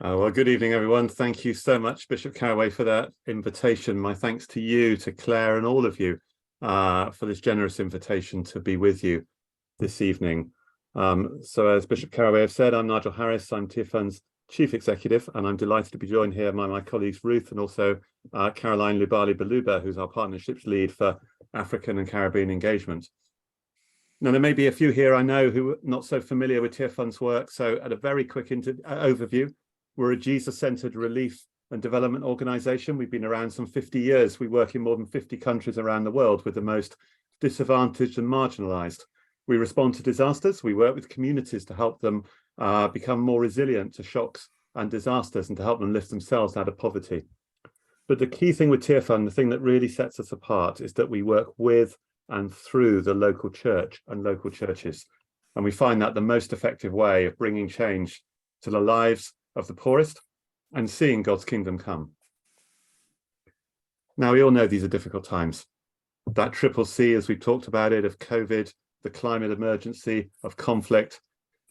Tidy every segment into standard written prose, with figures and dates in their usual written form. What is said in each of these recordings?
Well, good evening, everyone. Thank you so much, Bishop Karowei, for that invitation. My thanks to you, to Claire, and all of you for this generous invitation to be with you this evening. So as Bishop Karowei have said, I'm Nigel Harris. I'm Tearfund's Chief Executive, and I'm delighted to be joined here by my colleagues Ruth and also Caroline Lubali-Baluba, who's our partnerships lead for African and Caribbean engagement. Now, there may be a few here I know who are not so familiar with Tearfund's work, so at a very quick overview, we're a Jesus-centered relief and development organization. We've been around some 50 years. We work in more than 50 countries around the world with the most disadvantaged and marginalized. We respond to disasters. We work with communities to help them become more resilient to shocks and disasters and to help them lift themselves out of poverty. But the key thing with Tearfund, the thing that really sets us apart, is that we work with and through the local church and local churches. And we find that the most effective way of bringing change to the lives of the poorest and seeing God's kingdom come. Now, we all know these are difficult times. That triple C, as we've talked about it, of COVID, the climate emergency, of conflict.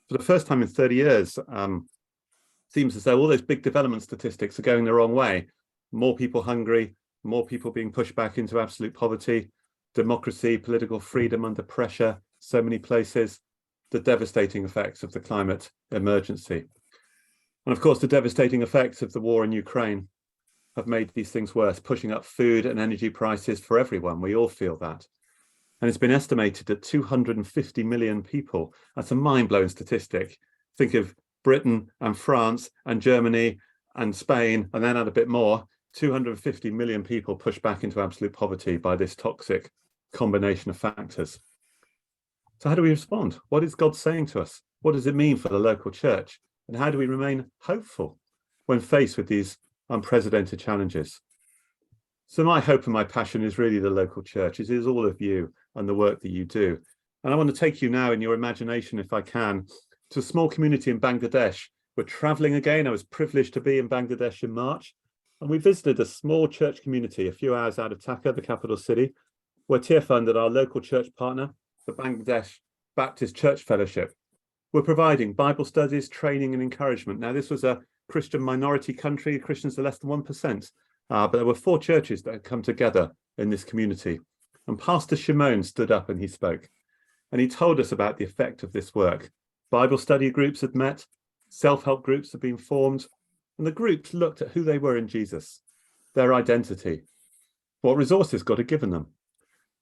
For the first time in 30 years, seems as though all those big development statistics are going the wrong way. More people hungry, more people being pushed back into absolute poverty, democracy, political freedom under pressure, so many places, the devastating effects of the climate emergency. And of course, the devastating effects of the war in Ukraine have made these things worse, pushing up food and energy prices for everyone. We all feel that. And it's been estimated that 250 million people, that's a mind-blowing statistic. Think of Britain and France and Germany and Spain, and then add a bit more, 250 million people pushed back into absolute poverty by this toxic combination of factors. So how do we respond? What is God saying to us? What does it mean for the local church? And how do we remain hopeful when faced with these unprecedented challenges? So my hope and my passion is really the local church. It is all of you and the work that you do. And I want to take you now in your imagination, if I can, to a small community in Bangladesh. We're traveling again. I was privileged to be in Bangladesh in March, and we visited a small church community a few hours out of Dhaka, the capital city, where Tearfund and our local church partner, the Bangladesh Baptist Church Fellowship, we're providing Bible studies, training and encouragement. Now, this was a Christian minority country. Christians are less than 1%, but there were 4 churches that had come together in this community. And Pastor Shimon stood up and he spoke. And he told us about the effect of this work. Bible study groups had met, self-help groups had been formed, and the groups looked at who they were in Jesus, their identity, what resources God had given them.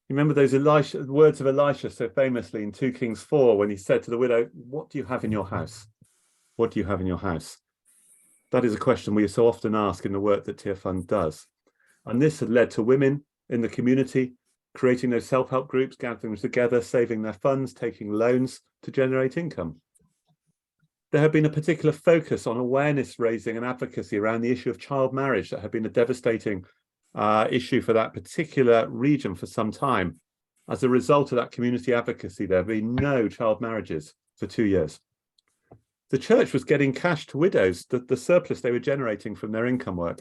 You remember those words of Elisha so famously in 2 Kings 4 when he said to the widow, "What do you have in your house? What do you have in your house?" That is a question we so often ask in the work that Tearfund does. And this had led to women in the community creating those self-help groups, gathering together, saving their funds, taking loans to generate income. There had been a particular focus on awareness raising and advocacy around the issue of child marriage that had been a devastating issue for that particular region for some time. As a result of that community advocacy, there have been no child marriages for 2 years. The church was getting cash to widows, the surplus they were generating from their income work.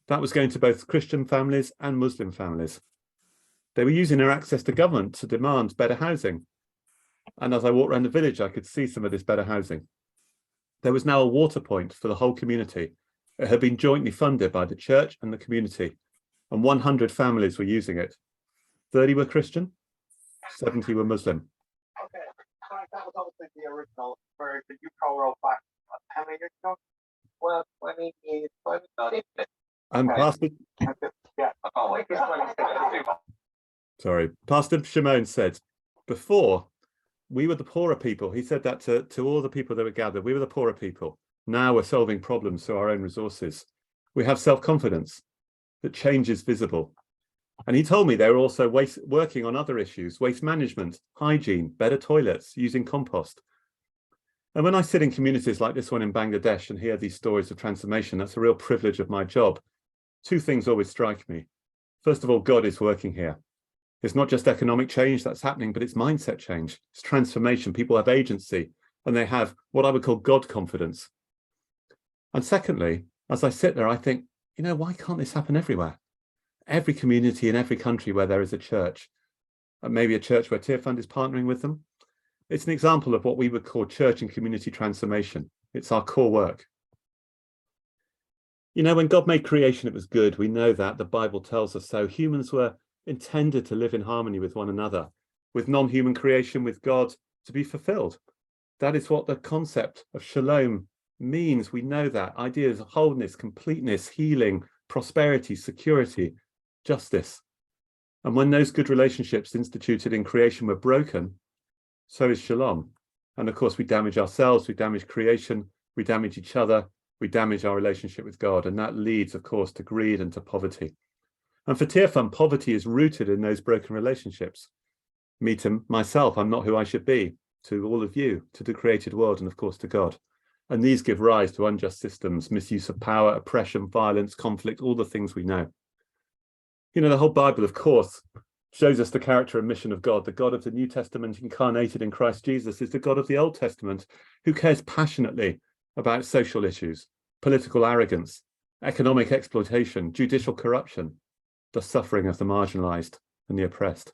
That was going to both Christian families and Muslim families. They were using their access to government to demand better housing. And as I walked around the village, I could see some of this better housing. There was now a water point for the whole community. It had been jointly funded by the church and the community, and 100 families were using it. 30 were Christian, 70 were Muslim. Okay, that was obviously the original where the UK rolled back how many years ago? Well, 20 years, 20. And okay. Pastor, yeah, oh, wait, sorry, Pastor Shimon said, before we were the poorer people. He said that to all the people that were gathered. We were the poorer people. Now we're solving problems through our own resources. We have self-confidence. That change is visible. And he told me they were also working on other issues, waste management, hygiene, better toilets, using compost. And when I sit in communities like this one in Bangladesh and hear these stories of transformation, that's a real privilege of my job. 2 things always strike me. First of all, God is working here. It's not just economic change that's happening, but it's mindset change. It's transformation. People have agency and they have what I would call God confidence. And secondly, as I sit there, I think, you know, why can't this happen everywhere? Every community in every country where there is a church, and maybe a church where Tearfund is partnering with them. It's an example of what we would call church and community transformation. It's our core work. You know, when God made creation, it was good. We know that. The Bible tells us so. Humans were intended to live in harmony with one another, with non-human creation, with God, to be fulfilled. That is what the concept of shalom means. We know that. Ideas of wholeness, completeness, healing, prosperity, security, justice. And when those good relationships instituted in creation were broken, so is shalom. And of course, we damage ourselves, we damage creation, we damage each other, we damage our relationship with God. And that leads, of course, to greed and to poverty. And for Tearfund, poverty is rooted in those broken relationships. Me to myself, I'm not who I should be. To all of you, to the created world, and of course to God. And these give rise to unjust systems, misuse of power, oppression, violence, conflict, all the things we know. You know, the whole Bible, of course, shows us the character and mission of God. The God of the New Testament incarnated in Christ Jesus is the God of the Old Testament, who cares passionately about social issues, political arrogance, economic exploitation, judicial corruption, the suffering of the marginalized and the oppressed.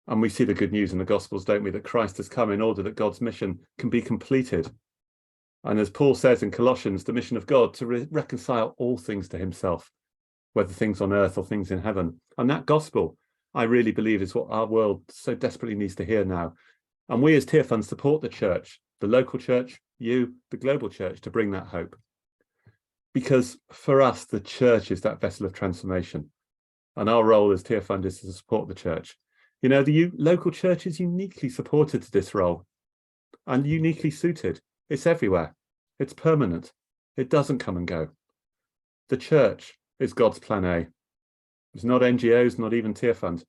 And we see the good news in the Gospels, don't we, that Christ has come in order that God's mission can be completed. And as Paul says in Colossians, the mission of God to reconcile all things to himself, whether things on earth or things in heaven. And that gospel, I really believe, is what our world so desperately needs to hear now. And we as Tearfund support the church, the local church, you, the global church, to bring that hope. Because for us, the church is that vessel of transformation. And our role as Tearfund is to support the church. You know, the local church is uniquely supported to this role and uniquely suited. It's everywhere. It's permanent. It doesn't come and go. The church is God's plan A. It's not NGOs, not even Tearfund.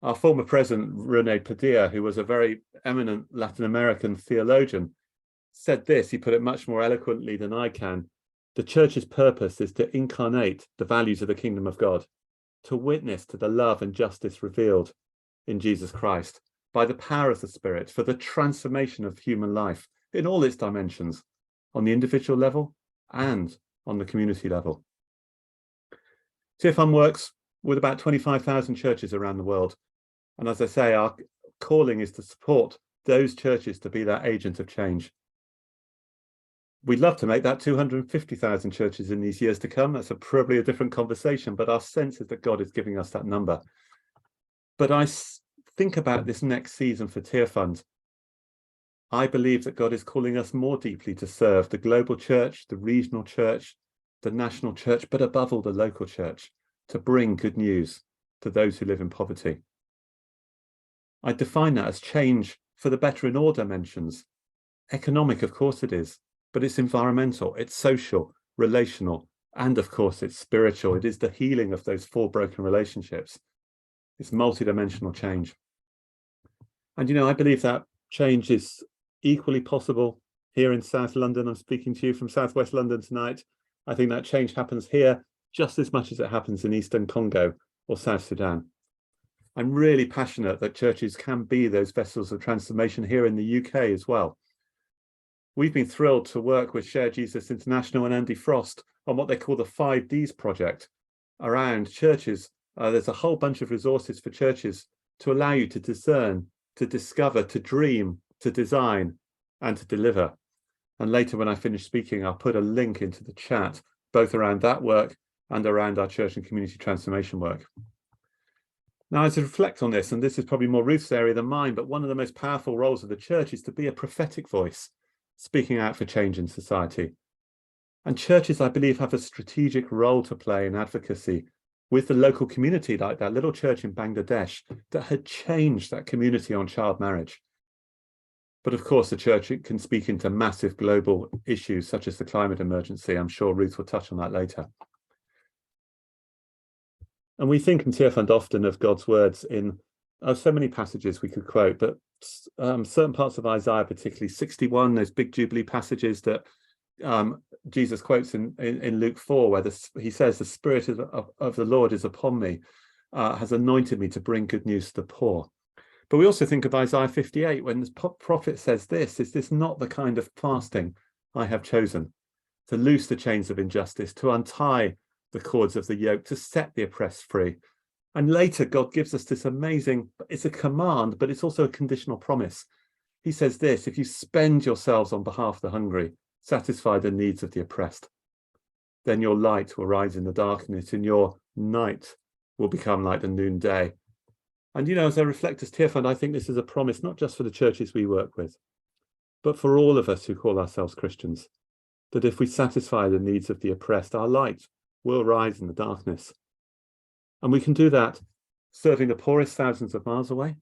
Our former president, René Padilla, who was a very eminent Latin American theologian, said this. He put it much more eloquently than I can. The church's purpose is to incarnate the values of the kingdom of God, to witness to the love and justice revealed in Jesus Christ by the power of the Spirit for the transformation of human life in all its dimensions, on the individual level and on the community level. Tearfund works with about 25,000 churches around the world. And as I say, our calling is to support those churches to be that agent of change. We'd love to make that 250,000 churches in these years to come. That's probably a different conversation, but our sense is that God is giving us that number. But I think about this next season for Tearfund. I believe that God is calling us more deeply to serve the global church, the regional church, the national church, but above all the local church, to bring good news to those who live in poverty. I define that as change for the better in all dimensions. Economic, of course it is, but it's environmental, it's social, relational, and of course it's spiritual. It is the healing of those 4 broken relationships. It's multidimensional change. And, you know, I believe that change is equally possible here in South London. I'm speaking to you from Southwest London tonight. I think that change happens here just as much as it happens in Eastern Congo or South Sudan. I'm really passionate that churches can be those vessels of transformation here in the UK as well. We've been thrilled to work with Share Jesus International and Andy Frost on what they call the 5Ds project around churches. There's a whole bunch of resources for churches to allow you to discern, to discover, to dream, to design, and to deliver. And later when I finish speaking, I'll put a link into the chat, both around that work and around our church and community transformation work. Now, as I reflect on this, and this is probably more Ruth's area than mine, but one of the most powerful roles of the church is to be a prophetic voice, speaking out for change in society. And churches, I believe, have a strategic role to play in advocacy with the local community, like that little church in Bangladesh that had changed that community on child marriage. But of course, the church can speak into massive global issues such as the climate emergency. I'm sure Ruth will touch on that later. And we think in Tearfund often of God's words in so many passages we could quote, but certain parts of Isaiah, particularly 61, those big Jubilee passages that Jesus quotes in Luke 4, where he says, the Spirit of the Lord is upon me, has anointed me to bring good news to the poor. But we also think of Isaiah 58, when the prophet says this, is this not the kind of fasting I have chosen? To loose the chains of injustice, to untie the cords of the yoke, to set the oppressed free. And later, God gives us this amazing, it's a command, but it's also a conditional promise. He says this, if you spend yourselves on behalf of the hungry, satisfy the needs of the oppressed. then your light will rise in the darkness and your night will become like the noonday. And, you know, as I reflect as Tearfund, I think this is a promise, not just for the churches we work with, but for all of us who call ourselves Christians, that if we satisfy the needs of the oppressed, our light will rise in the darkness. And we can do that serving the poorest thousands of miles away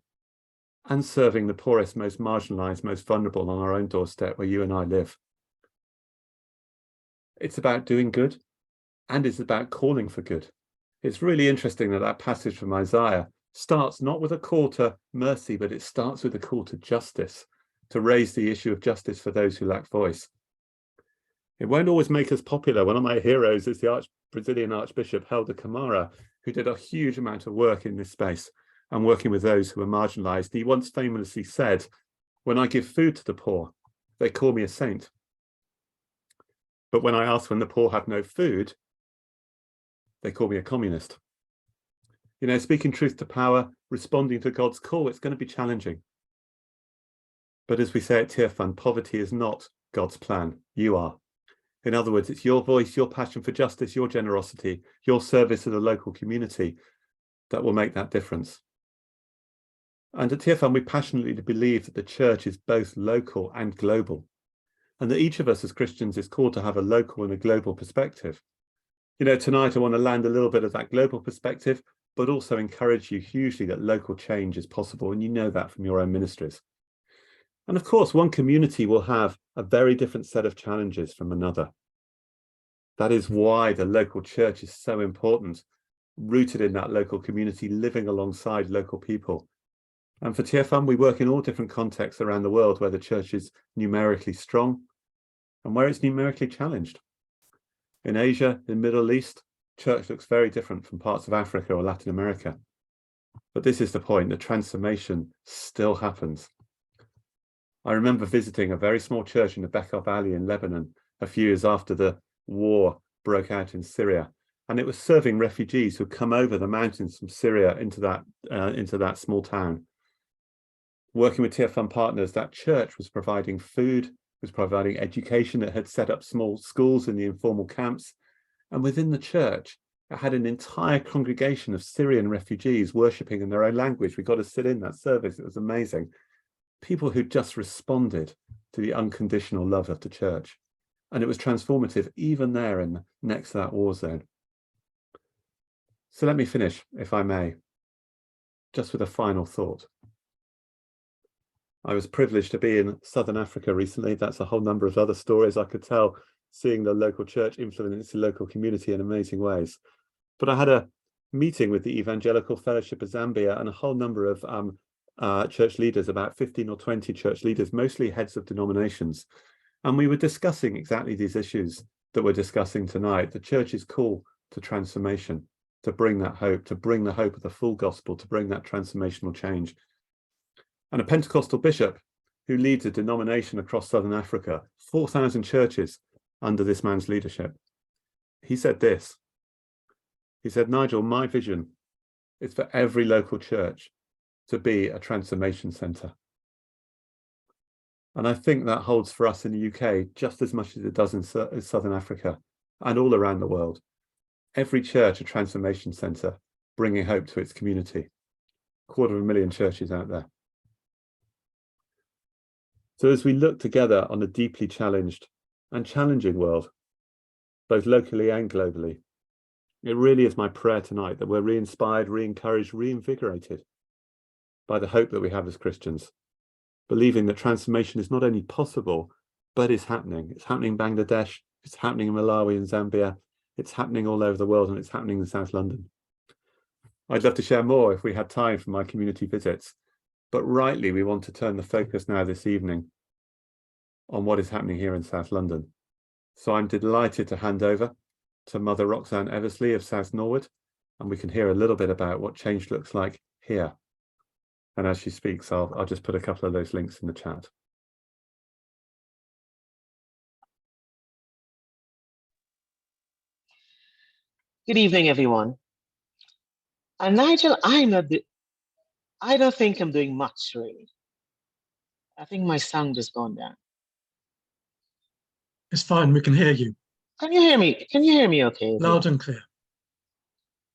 and serving the poorest, most marginalized, most vulnerable on our own doorstep where you and I live. It's about doing good, and it's about calling for good. It's really interesting that that passage from Isaiah starts not with a call to mercy, but it starts with a call to justice, to raise the issue of justice for those who lack voice. It won't always make us popular. One of my heroes is the Brazilian Archbishop Helder Camara, who did a huge amount of work in this space and working with those who are marginalized. He once famously said, "When I give food to the poor, they call me a saint. But when I ask when the poor have no food, they call me a communist." You know, speaking truth to power, responding to God's call, it's going to be challenging. But as we say at Tearfund, poverty is not God's plan. You are. In other words, it's your voice, your passion for justice, your generosity, your service to the local community that will make that difference. And at Tearfund, we passionately believe that the church is both local and global, and that each of us as Christians is called to have a local and a global perspective. You know, tonight I want to land a little bit of that global perspective, but also encourage you hugely that local change is possible, and you know that from your own ministries. And of course, one community will have a very different set of challenges from another. That is why the local church is so important, rooted in that local community, living alongside local people. And for Tearfund, we work in all different contexts around the world where the church is numerically strong and where it's numerically challenged. In Asia, in the Middle East, church looks very different from parts of Africa or Latin America. But this is the point, the transformation still happens. I remember visiting a very small church in the Bekaa Valley in Lebanon a few years after the war broke out in Syria, and it was serving refugees who come over the mountains from Syria into that small town. Working with Tearfund partners, that church was providing food, was providing education. It had set up small schools in the informal camps, and within the church, it had an entire congregation of Syrian refugees worshipping in their own language. We got to sit in that service. It was amazing. People who just responded to the unconditional love of the church. And it was transformative even there and next to that war zone. So let me finish, if I may, just with a final thought. I was privileged to be in Southern Africa recently. That's a whole number of other stories I could tell, seeing the local church influence the local community in amazing ways. But I had a meeting with the Evangelical Fellowship of Zambia and a whole number of church leaders, about 15 or 20 church leaders, mostly heads of denominations. And we were discussing exactly these issues that we're discussing tonight. The church's call to transformation, to bring that hope, to bring the hope of the full gospel, to bring that transformational change. And a Pentecostal bishop who leads a denomination across Southern Africa, 4,000 churches under this man's leadership. He said this. He said, "Nigel, my vision is for every local church to be a transformation centre." And I think that holds for us in the UK just as much as it does in Southern Africa and all around the world. Every church a transformation centre, bringing hope to its community. 250,000 churches out there. So as we look together on a deeply challenged and challenging world, both locally and globally, it really is my prayer tonight that we're re-inspired, re-encouraged, reinvigorated by the hope that we have as Christians, believing that transformation is not only possible, but is happening. It's happening in Bangladesh, it's happening in Malawi and Zambia, it's happening all over the world, and it's happening in South London. I'd love to share more if we had time for my community visits, but rightly we want to turn the focus now this evening on what is happening here in South London. So I'm delighted to hand over to Mother Roxanne Eversley of South Norwood, and we can hear a little bit about what change looks like here. And as she speaks, I'll just put a couple of those links in the chat. Good evening, everyone. And Nigel, I don't think I'm doing much, really. I think my sound has gone down. It's fine, we can hear you. Can you hear me? Can you hear me okay? Loud and clear.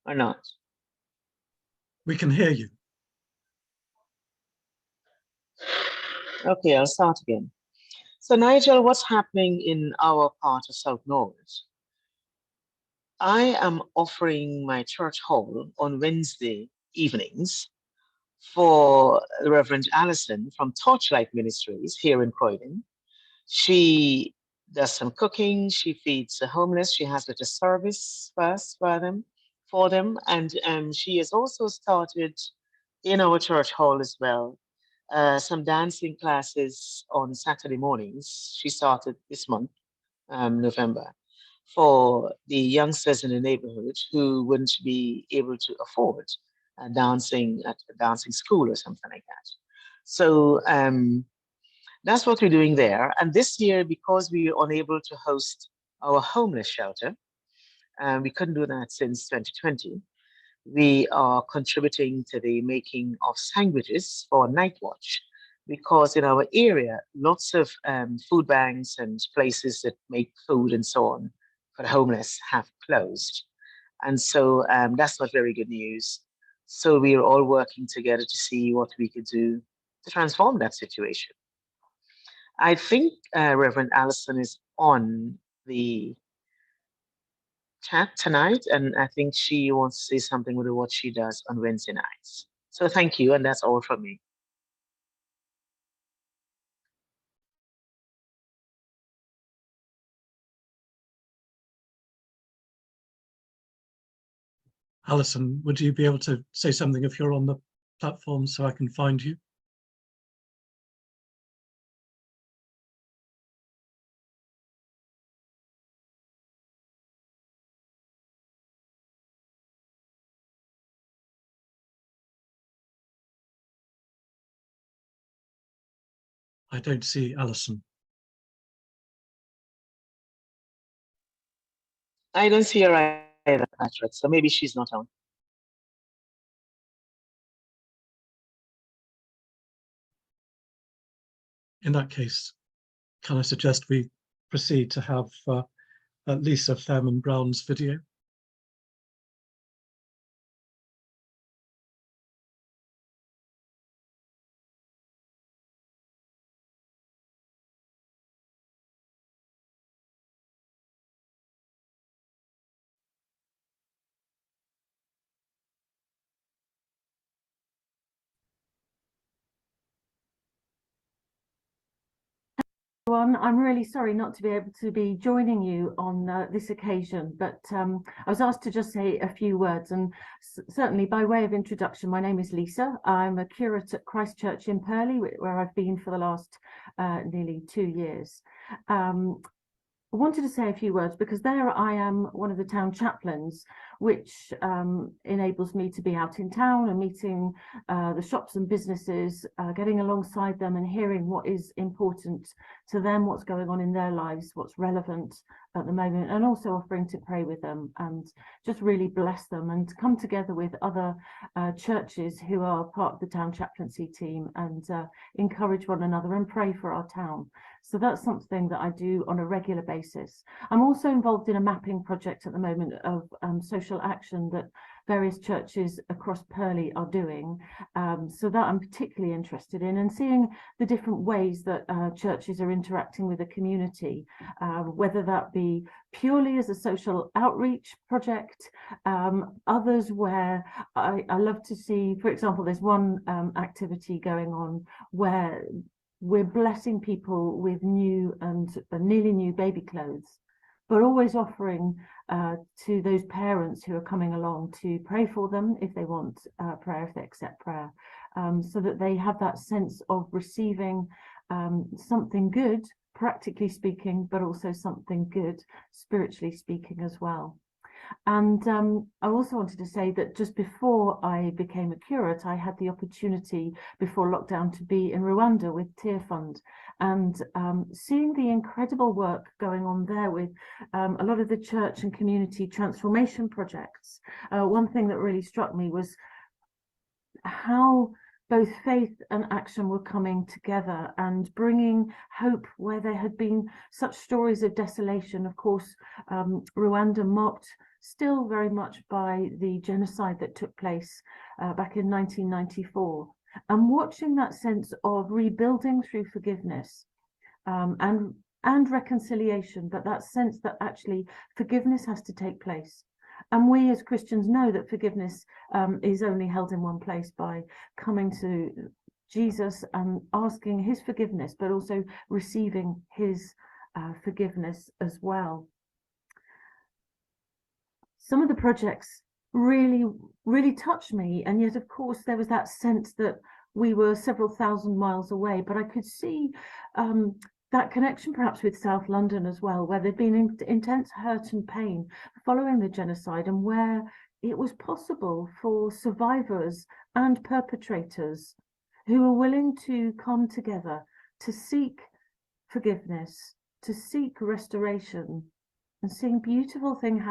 Or not? We can hear you. Okay, I'll start again. So Nigel, what's happening in our part of South Norwood? I am offering my church hall on Wednesday evenings for Reverend Allison from Torchlight Ministries here in Croydon. She does some cooking, she feeds the homeless, she has a little service first for them. And she has also started in our church hall as well, some dancing classes on Saturday mornings. She started this month, November, for the youngsters in the neighborhood who wouldn't be able to afford dancing at a dancing school or something like that. So that's what we're doing there. And this year, because we were unable to host our homeless shelter, we couldn't do that since 2020, we are contributing to the making of sandwiches for Night Watch, because in our area, lots of food banks and places that make food and so on for the homeless have closed. And so that's not very good news. So we are all working together to see what we could do to transform that situation. I think Reverend Allison is on the chat tonight, and I think she wants to say something with what she does on Wednesday nights. So thank you, and that's all from me. Alison, would you be able to say something if you're on the platform so I can find you? I don't see Alison. I don't see her either, Patrick, so maybe she's not on. In that case, can I suggest we proceed to have Lisa Fairman-Brown's video? I'm really sorry not to be able to be joining you on this occasion, but I was asked to just say a few words, and certainly by way of introduction, my name is Lisa. I'm a curate at Christ Church in Purley, where I've been for the last nearly 2 years. I wanted to say a few words because there I am one of the town chaplains, which enables me to be out in town and meeting the shops and businesses, getting alongside them and hearing what is important to them, what's going on in their lives, what's relevant at the moment, and also offering to pray with them and just really bless them and come together with other churches who are part of the town chaplaincy team and encourage one another and pray for our town. So that's something that I do on a regular basis. I'm also involved in a mapping project at the moment of social action that various churches across Purley are doing. So that I'm particularly interested in, and seeing the different ways that churches are interacting with the community, whether that be purely as a social outreach project, others where I love to see, for example, there's one activity going on where we're blessing people with new and nearly new baby clothes, but always offering to those parents who are coming along to pray for them if they want prayer, if they accept prayer, so that they have that sense of receiving something good, practically speaking, but also something good, spiritually speaking as well. And I also wanted to say that just before I became a curate, I had the opportunity before lockdown to be in Rwanda with Tearfund, and seeing the incredible work going on there with a lot of the church and community transformation projects. One thing that really struck me was how both faith and action were coming together and bringing hope where there had been such stories of desolation. Of course, Rwanda marked still very much by the genocide that took place back in 1994. And watching that sense of rebuilding through forgiveness and reconciliation, but that sense that actually forgiveness has to take place. And we as Christians know that forgiveness is only held in one place, by coming to Jesus and asking his forgiveness, but also receiving his forgiveness as well. Some of the projects really touched me, and yet of course there was that sense that we were several thousand miles away, but I could see that connection perhaps with South London as well, where there'd been intense hurt and pain following the genocide, and where it was possible for survivors and perpetrators who were willing to come together to seek forgiveness, to seek restoration, and seeing beautiful things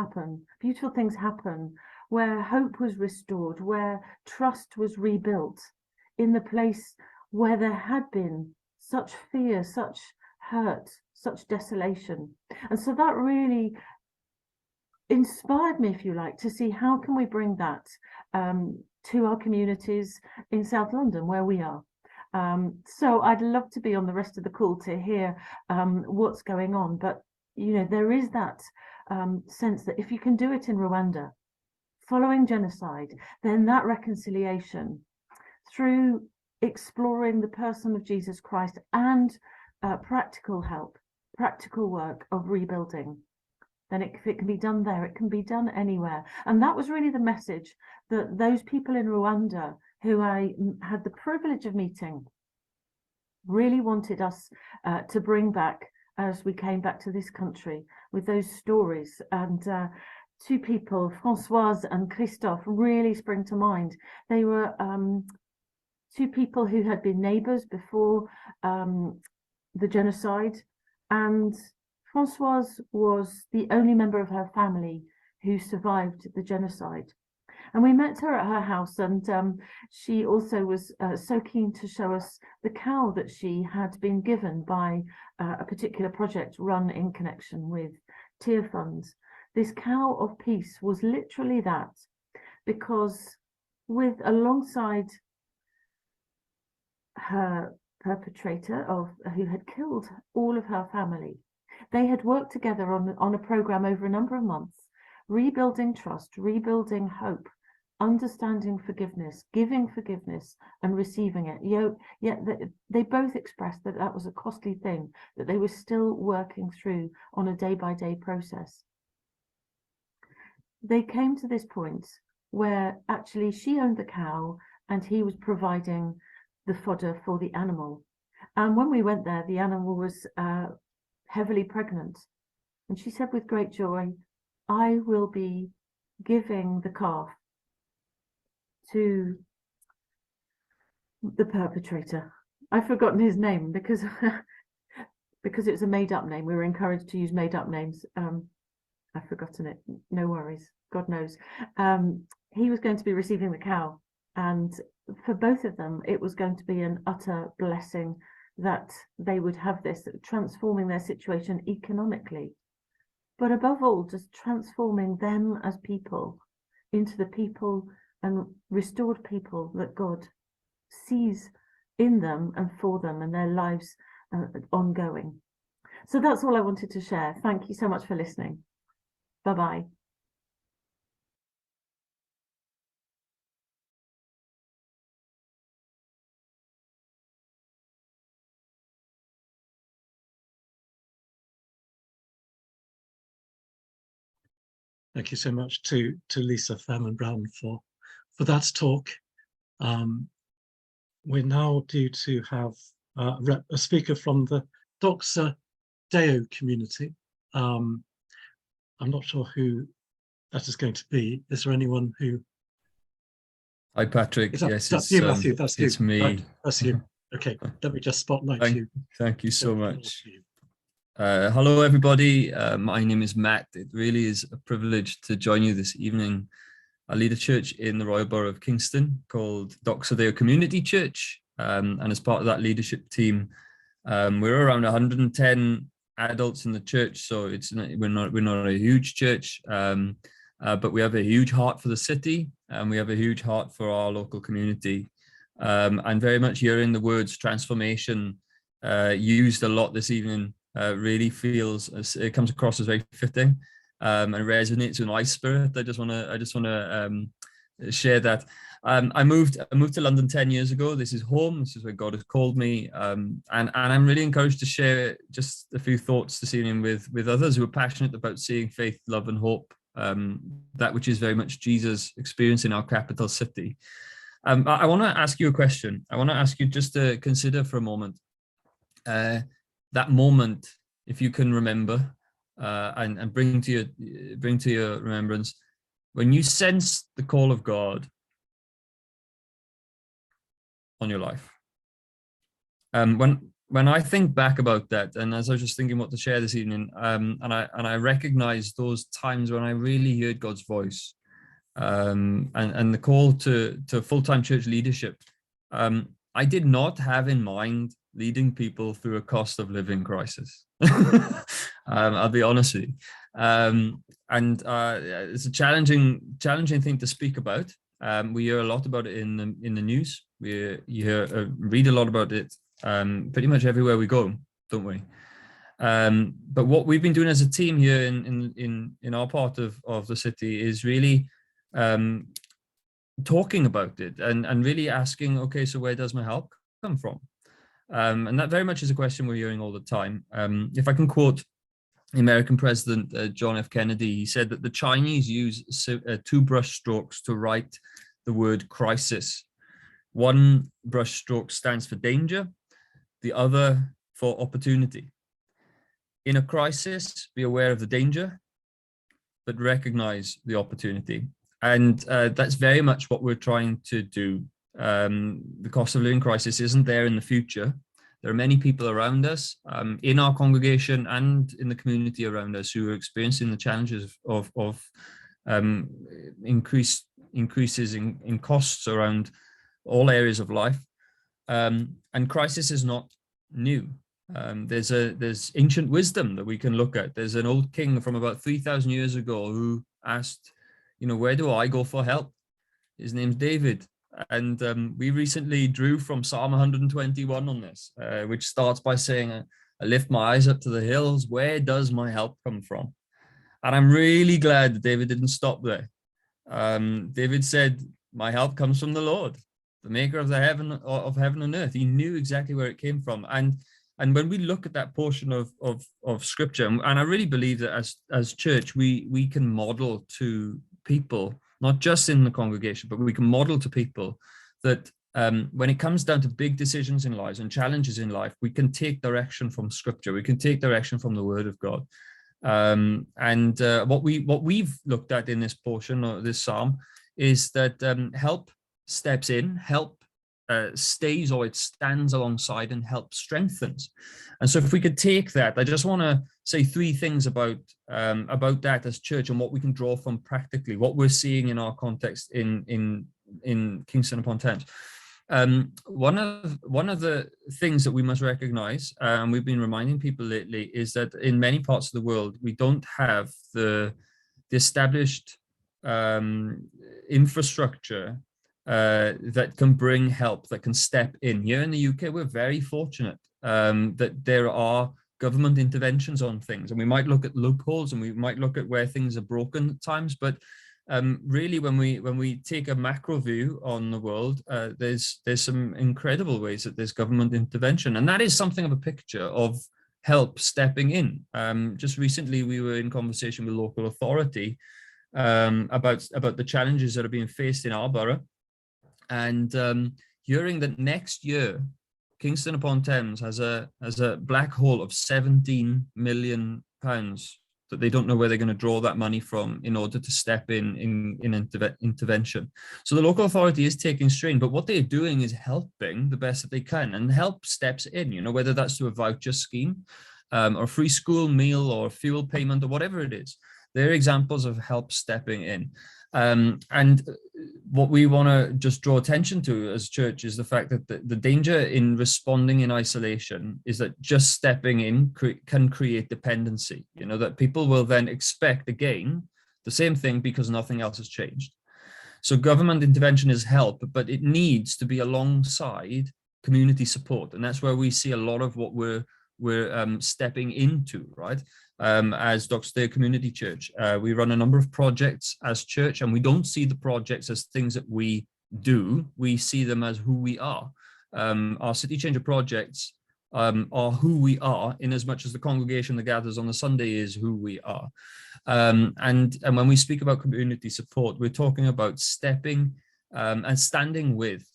happen, where hope was restored, where trust was rebuilt in the place where there had been such fear, such hurt, such desolation. And so that really inspired me, if you like, to see how can we bring that to our communities in South London where we are. So I'd love to be on the rest of the call to hear what's going on, but you know, there is that sense that if you can do it in Rwanda following genocide, then that reconciliation through exploring the person of Jesus Christ and practical help, practical work of rebuilding, then if it can be done there, it can be done anywhere. And that was really the message that those people in Rwanda who I had the privilege of meeting really wanted us to bring back as we came back to this country with those stories. And two people, Françoise and Christophe, really spring to mind. They were two people who had been neighbours before the genocide, and Françoise was the only member of her family who survived the genocide. And we met her at her house, and she also was so keen to show us the cow that she had been given by a particular project run in connection with Tearfund. This cow of peace was literally that, because alongside her perpetrator who had killed all of her family, they had worked together on a program over a number of months, rebuilding trust, rebuilding hope, understanding forgiveness, giving forgiveness and receiving it. Yet they both expressed that that was a costly thing that they were still working through on a day-by-day process. They came to this point where actually she owned the cow and he was providing the fodder for the animal. And when we went there, the animal was heavily pregnant. And she said with great joy, I will be giving the calf to the perpetrator. I've forgotten his name because because it's a made-up name. We were encouraged to use made-up names. I've forgotten it. No worries. God knows. He was going to be receiving the cow, and for both of them, it was going to be an utter blessing that they would have this, transforming their situation economically, but above all, just transforming them as people into the people and restored people that God sees in them and for them, and their lives ongoing. So that's all I wanted to share. Thank you so much for listening. Bye-bye. Thank you so much to Lisa Fairman-Brown for that talk. We're now due to have a speaker from the Doxa Deo community. I'm not sure who that is going to be. Is there anyone who? Hi, Patrick. Yes, it's you, Matthew. That's you. It's me. Right, that's you. Okay, let me just spotlight you. Thank you so much. Hello, everybody. My name is Matt. It really is a privilege to join you this evening. I lead a church in the Royal Borough of Kingston called Doxa Community Church. And as part of that leadership team, we're around 110 adults in the church. So we're not a huge church, but we have a huge heart for the city, and we have a huge heart for our local community. And very much hearing the words transformation used a lot this evening really feels, it comes across as very fitting, and resonates with my spirit. I just want to share that. I moved to London 10 years ago. This is home. This is where God has called me, and I'm really encouraged to share just a few thoughts this evening with others who are passionate about seeing faith, love, and hope, that which is very much Jesus' experience in our capital city. I want to ask you a question. I want to ask you just to consider for a moment that moment, if you can remember, and bring to your remembrance when you sense the call of God on your life. When I think back about that, and as I was just thinking what to share this evening, and I recognize those times when I really heard God's voice, and the call to full-time church leadership, I did not have in mind leading people through a cost of living crisis. I'll be honest with you. And it's a challenging thing to speak about. We hear a lot about it in the news. You read a lot about it pretty much everywhere we go, don't we? But what we've been doing as a team here in our part of the city is really talking about it and really asking, okay, so where does my help come from? And that very much is a question we're hearing all the time. If I can quote the American President John F. Kennedy, he said that the Chinese use two brush strokes to write the word crisis. One brush stroke stands for danger, the other for opportunity. In a crisis, be aware of the danger, but recognize the opportunity. And that's very much what we're trying to do. The cost of living crisis isn't there in the future. There are many people around us, in our congregation and in the community around us, who are experiencing the challenges of increases in costs around all areas of life. And crisis is not new. There's ancient wisdom that we can look at. There's an old king from about 3,000 years ago who asked, where do I go for help? His name's David. And we recently drew from Psalm 121 on this, which starts by saying, I lift my eyes up to the hills. Where does my help come from? And I'm really glad that David didn't stop there. David said, my help comes from the Lord, the maker of heaven and earth. He knew exactly where it came from. And when we look at that portion of scripture, and I really believe that as church, we can model to people, not just in the congregation, but we can model to people that when it comes down to big decisions in lives and challenges in life, we can take direction from scripture. We can take direction from the word of God. What we've looked at in this portion of this psalm is that help steps in, help stays, or it stands alongside, and help strengthens. And so if we could take that, I just want to say three things about that as church and what we can draw from practically, what we're seeing in our context in Kingston upon Thames. One of the things that we must recognize, and we've been reminding people lately, is that in many parts of the world, we don't have the established infrastructure that can bring help, that can step in. Here in the UK, we're very fortunate that there are government interventions on things, and we might look at loopholes and we might look at where things are broken at times, but really when we take a macro view on the world, there's some incredible ways that there's government intervention, and that is something of a picture of help stepping in. Just recently we were in conversation with local authority about the challenges that are being faced in our borough. And hearing that next year, Kingston upon Thames has a black hole of £17 million that they don't know where they're going to draw that money from in order to step in intervention. So the local authority is taking strain, but what they're doing is helping the best that they can, and help steps in, whether that's through a voucher scheme or a free school meal or fuel payment or whatever it is. They're examples of help stepping in. And what we want to just draw attention to as church is the fact that the danger in responding in isolation is that just stepping in can create dependency, you know, that people will then expect again the same thing because nothing else has changed. So government intervention is help, but it needs to be alongside community support. And that's where we see a lot of what we're stepping into, right? As Doxa Community Church, we run a number of projects as church, and we don't see the projects as things that we do. We see them as who we are. Our City Changer projects are who we are, in as much as the congregation that gathers on a Sunday is who we are. And when we speak about community support, we're talking about stepping and standing with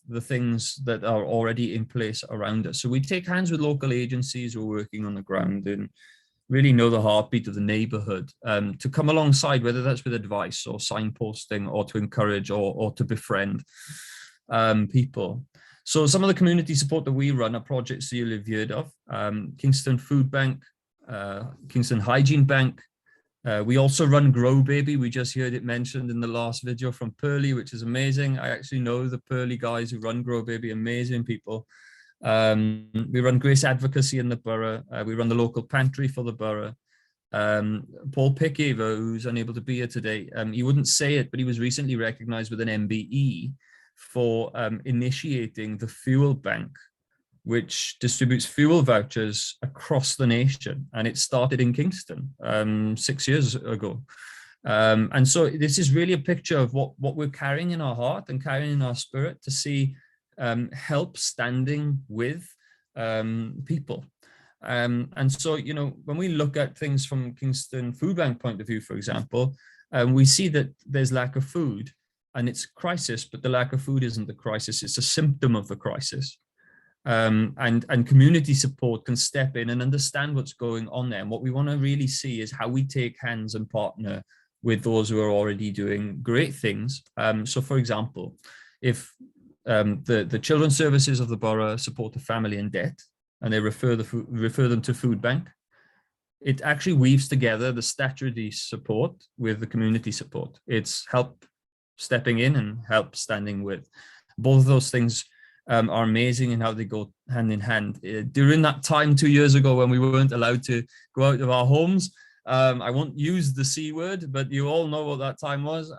the things that are already in place around us. So we take hands with local agencies who are working on the ground and really know the heartbeat of the neighborhood, to come alongside, whether that's with advice or signposting or to encourage or to befriend people. So some of the community support that we run are projects that you'll have heard of: Kingston Food Bank, Kingston Hygiene Bank. We also run Grow Baby. We just heard it mentioned in the last video from Purley, which is amazing. I actually know the Purley guys who run Grow Baby, amazing people. We run Grace Advocacy in the borough. We run the local pantry for the borough. Paul Pickaver, who's unable to be here today, he wouldn't say it, but he was recently recognized with an MBE for initiating the Fuel Bank, which distributes fuel vouchers across the nation. And it started in Kingston 6 years ago. And so this is really a picture of what we're carrying in our heart and carrying in our spirit, to see help standing with people. And so, you know, when we look at things from Kingston Food Bank point of view, for example, we see that there's lack of food and it's crisis, but the lack of food isn't the crisis, it's a symptom of the crisis. And community support can step in and understand what's going on there. And what we want to really see is how we take hands and partner with those who are already doing great things. So for example, if the children's services of the borough support a family in debt and they refer them to Food Bank, it actually weaves together the statutory support with the community support. It's help stepping in and help standing with. Both of those things are amazing in how they go hand in hand. During that time 2 years ago when we weren't allowed to go out of our homes, I won't use the C word, but you all know what that time was.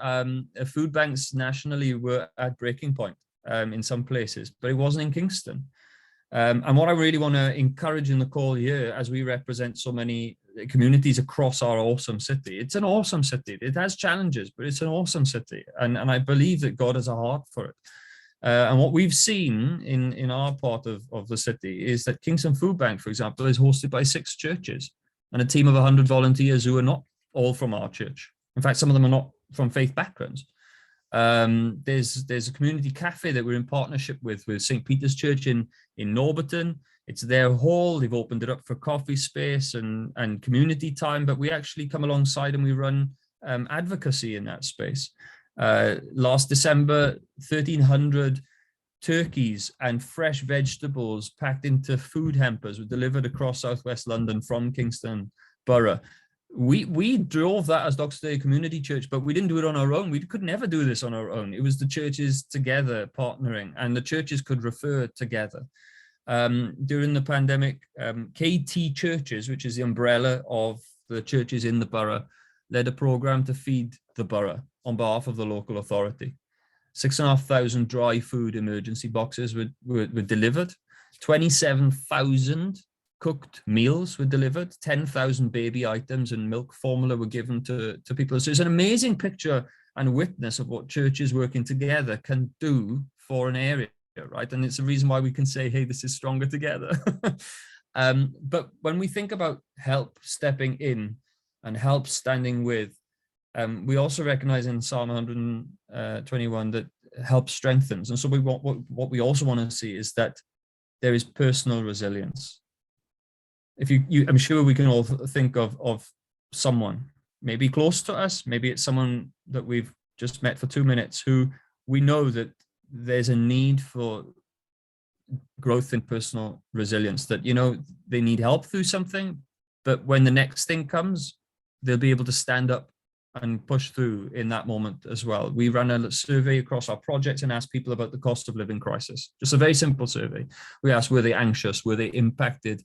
Food banks nationally were at breaking point in some places, but it wasn't in Kingston. And what I really want to encourage in the call here, as we represent so many communities across our awesome city, it's an awesome city. It has challenges, but it's an awesome city. And I believe that God has a heart for it. And what we've seen in our part of the city is that Kingston Food Bank, for example, is hosted by 6 churches and a team of 100 volunteers who are not all from our church. In fact, some of them are not from faith backgrounds. There's a community cafe that we're in partnership with St. Peter's Church in Norwood. It's their hall. They've opened it up for coffee space and community time, but we actually come alongside and we run advocacy in that space. Last December, 1,300 turkeys and fresh vegetables packed into food hampers were delivered across southwest London from Kingston Borough. We drove that as Doxa Community Church, but we didn't do it on our own. We could never do this on our own. It was the churches together partnering, and the churches could refer together. During the pandemic, KT Churches, which is the umbrella of the churches in the borough, led a program to feed the borough on behalf of the local authority. 6,500 dry food emergency boxes were delivered. 27,000 cooked meals were delivered. 10,000 baby items and milk formula were given to people. So it's an amazing picture and witness of what churches working together can do for an area, right? And it's a reason why we can say, hey, this is stronger together. But when we think about help stepping in and help standing with, we also recognize in Psalm 121 that help strengthens. And so what we also want to see is that there is personal resilience. If I'm sure we can all think of someone, maybe close to us, maybe it's someone that we've just met for 2 minutes, who we know that there's a need for growth in personal resilience, that, you know, they need help through something, but when the next thing comes, they'll be able to stand up and push through in that moment as well. We ran a survey across our projects and asked people about the cost of living crisis. Just a very simple survey. We asked, were they anxious? Were they impacted?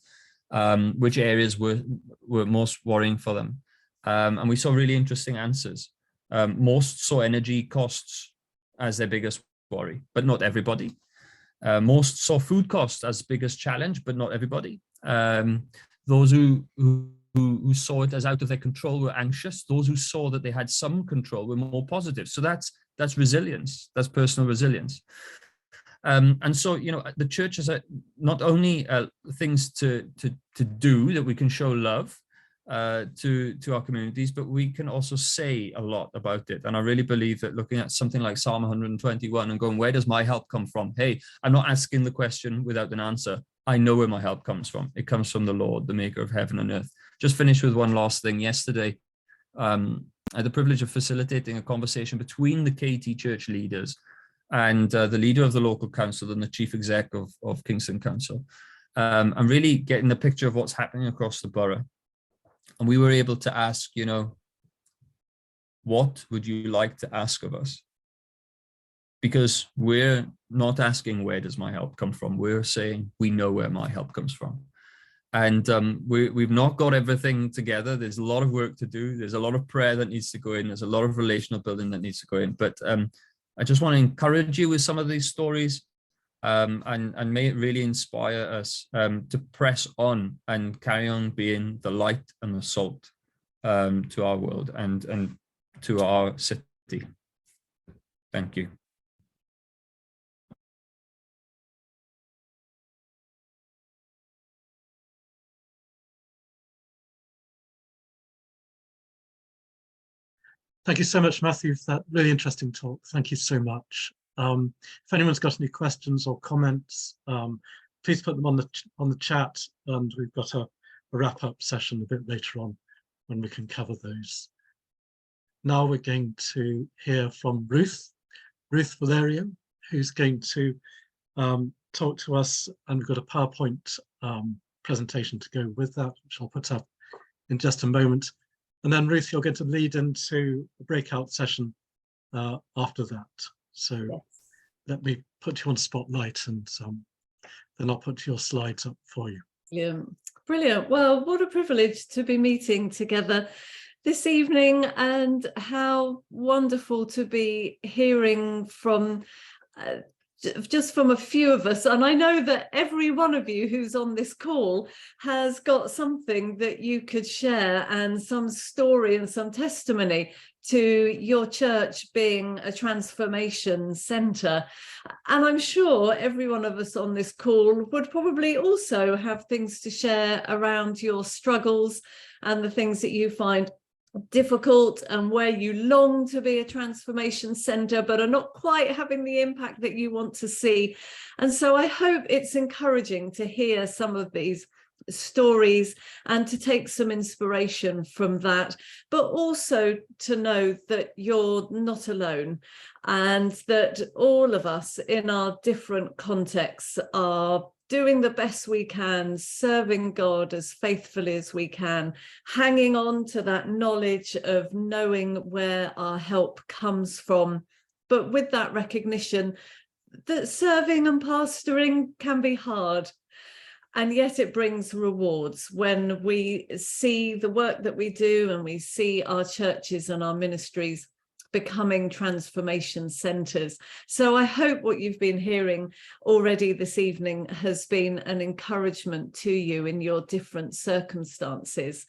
Which areas were most worrying for them? And we saw really interesting answers. Most saw energy costs as their biggest worry, but not everybody. Most saw food costs as biggest challenge, but not everybody. Those who saw it as out of their control were anxious. Those who saw that they had some control were more positive. So that's resilience. That's personal resilience. And so, you know, the church has not only things to do that we can show love to our communities, but we can also say a lot about it. And I really believe that looking at something like Psalm 121 and going, where does my help come from? Hey, I'm not asking the question without an answer. I know where my help comes from. It comes from the Lord, the maker of heaven and earth. Just finish with one last thing. Yesterday, I had the privilege of facilitating a conversation between the KT church leaders and the leader of the local council and the chief exec of Kingston Council, and really getting the picture of what's happening across the borough. And we were able to ask, you know, what would you like to ask of us? Because we're not asking, where does my help come from? We're saying, we know where my help comes from. And we've not got everything together. There's a lot of work to do. There's a lot of prayer that needs to go in. There's a lot of relational building that needs to go in. But I just want to encourage you with some of these stories, and may it really inspire us to press on and carry on being the light and the salt to our world and to our city. Thank you. Thank you so much, Matthew, for that really interesting talk. Thank you so much. If anyone's got any questions or comments, please put them on the chat, and we've got a wrap-up session a bit later on when we can cover those. Now we're going to hear from Ruth Valerio, who's going to talk to us, and we've got a PowerPoint presentation to go with that, which I'll put up in just a moment. And then Ruth, you're going to lead into a breakout session after that. So yes. Let me put you on spotlight, and then I'll put your slides up for you. Yeah, brilliant. Well, what a privilege to be meeting together this evening, and how wonderful to be hearing from just from a few of us. And I know that every one of you who's on this call has got something that you could share, and some story and some testimony to your church being a transformation centre. And I'm sure every one of us on this call would probably also have things to share around your struggles and the things that you find difficult, and where you long to be a transformation centre but are not quite having the impact that you want to see. And so I hope it's encouraging to hear some of these stories and to take some inspiration from that, but also to know that you're not alone, and that all of us in our different contexts are doing the best we can, serving God as faithfully as we can, hanging on to that knowledge of knowing where our help comes from, but with that recognition that serving and pastoring can be hard. And yet it brings rewards when we see the work that we do, and we see our churches and our ministries becoming transformation centres. So I hope what you've been hearing already this evening has been an encouragement to you in your different circumstances.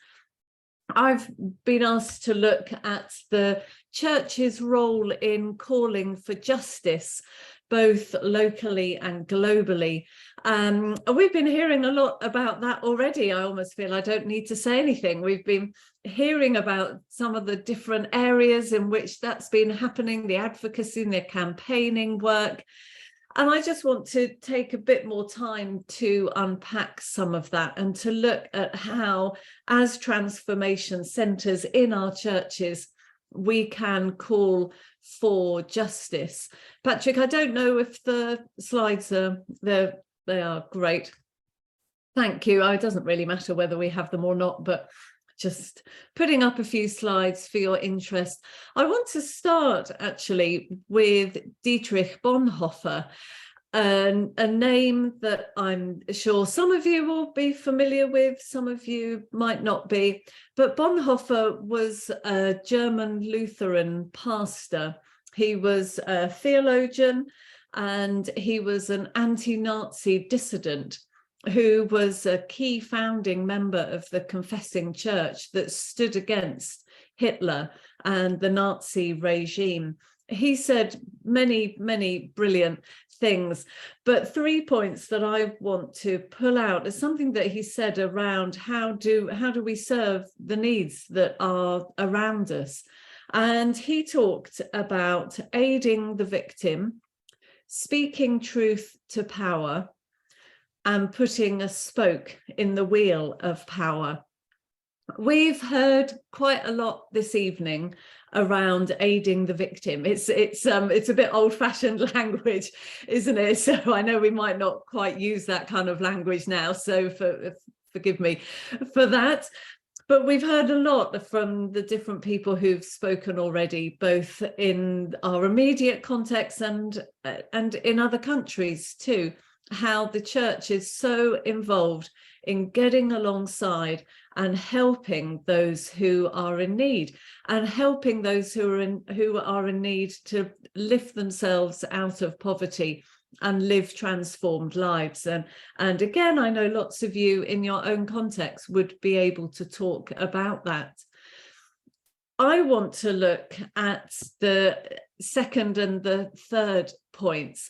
I've been asked to look at the church's role in calling for justice, both locally and globally. We've been hearing a lot about that already. I almost feel I don't need to say anything. We've been hearing about some of the different areas in which that's been happening, the advocacy and the campaigning work. And I just want to take a bit more time to unpack some of that, and to look at how, as transformation centres in our churches, we can call for justice. Patrick, I don't know if the slides are there. They are great. Thank you. It doesn't really matter whether we have them or not, but just putting up a few slides for your interest. I want to start actually with Dietrich Bonhoeffer, a name that I'm sure some of you will be familiar with, some of you might not be, but Bonhoeffer was a German Lutheran pastor. He was a theologian and he was an anti-Nazi dissident who was a key founding member of the Confessing Church that stood against Hitler and the Nazi regime. He said many, many brilliant things, but 3 points that I want to pull out is something that he said around how do we serve the needs that are around us. And he talked about aiding the victim, speaking truth to power, and putting a spoke in the wheel of power. We've heard quite a lot this evening around aiding the victim. It's a bit old-fashioned language, isn't it? So I know we might not quite use that kind of language now, so forgive me for that. But we've heard a lot from the different people who've spoken already, both in our immediate context and in other countries too, how the church is so involved in getting alongside and helping those who are in need, and helping those who are in need to lift themselves out of poverty and live transformed lives. And again, I know lots of you in your own context would be able to talk about that. I want to look at the second and the third points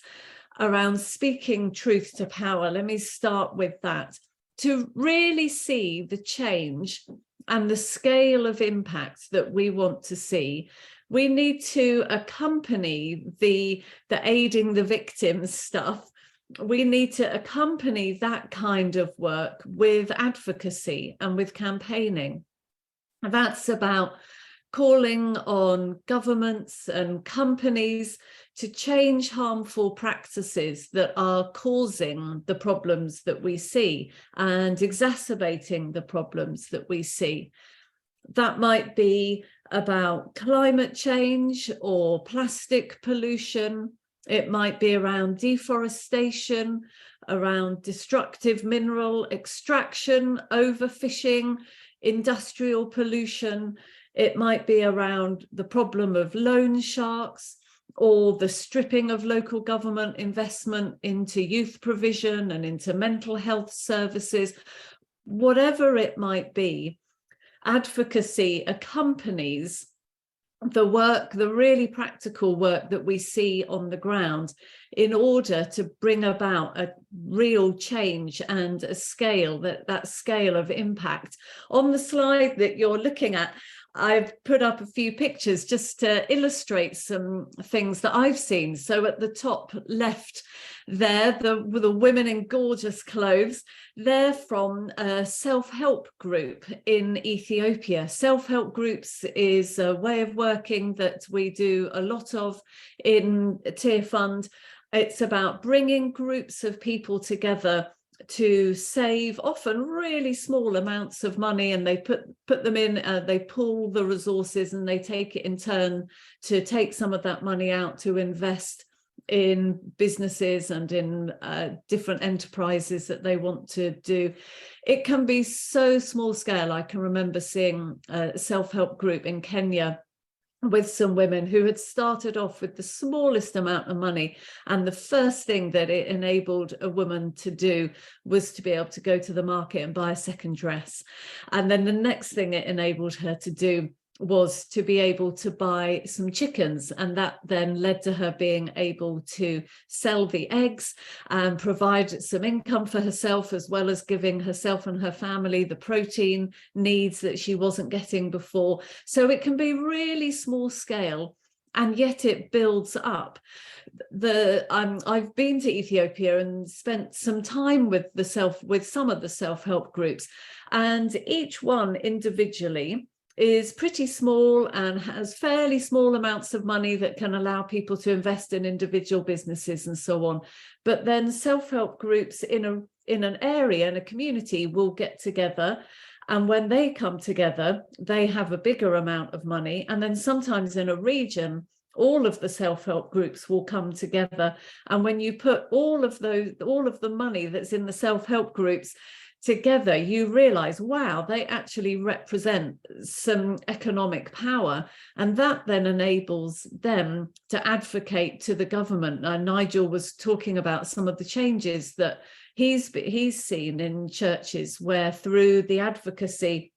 around speaking truth to power. Let me start with that. To really see the change and the scale of impact that we want to see, we need to accompany the aiding the victims stuff. We need to accompany that kind of work with advocacy and with campaigning. That's about calling on governments and companies to change harmful practices that are causing the problems that we see and exacerbating the problems that we see. That might be about climate change or plastic pollution. It might be around deforestation, around destructive mineral extraction, overfishing, industrial pollution. It might be around the problem of loan sharks, or the stripping of local government investment into youth provision and into mental health services. Whatever it might be, advocacy accompanies the work, the really practical work that we see on the ground, in order to bring about a real change and a scale, that scale of impact. On the slide that you're looking at, I've put up a few pictures just to illustrate some things that I've seen. So at the top left there, the women in gorgeous clothes, they're from a self-help group in Ethiopia. Self-help groups is a way of working that we do a lot of in Tearfund. It's about bringing groups of people together to save often really small amounts of money, and they put them in, they pool the resources, and they take it in turn to take some of that money out to invest in businesses and in different enterprises that they want to do. It can be so small scale. I can remember seeing a self-help group in Kenya with some women who had started off with the smallest amount of money, and the first thing that it enabled a woman to do was to be able to go to the market and buy a second dress. And then the next thing it enabled her to do was to be able to buy some chickens, and that then led to her being able to sell the eggs and provide some income for herself, as well as giving herself and her family the protein needs that she wasn't getting before. So it can be really small scale, and yet it builds up. I've been to Ethiopia and spent some time with some of the self-help groups, and each one individually is pretty small and has fairly small amounts of money that can allow people to invest in individual businesses and so on. But then self-help groups in an area, in a community, will get together And when they come together, they have a bigger amount of money. And then sometimes in a region, all of the self-help groups will come together. And when you put all of the money that's in the self-help groups together, you realize, wow, they actually represent some economic power. And that then enables them to advocate to the government. Nigel was talking about some of the changes that he's seen in churches where through the advocacy,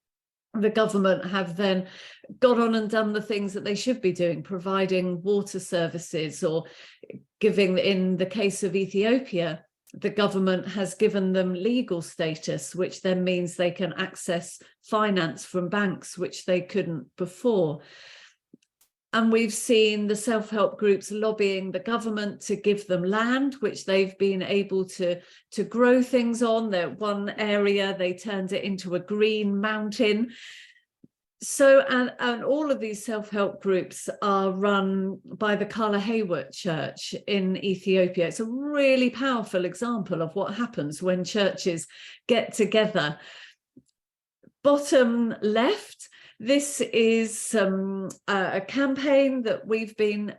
the government have then got on and done the things that they should be doing, providing water services, or giving, in the case of Ethiopia, the government has given them legal status, which then means they can access finance from banks, which they couldn't before. And we've seen the self-help groups lobbying the government to give them land, which they've been able to grow things on. That one area, they turned it into a green mountain. So, and all of these self-help groups are run by the Karowei Church in Ethiopia. It's a really powerful example of what happens when churches get together. Bottom left, this is a campaign that we've been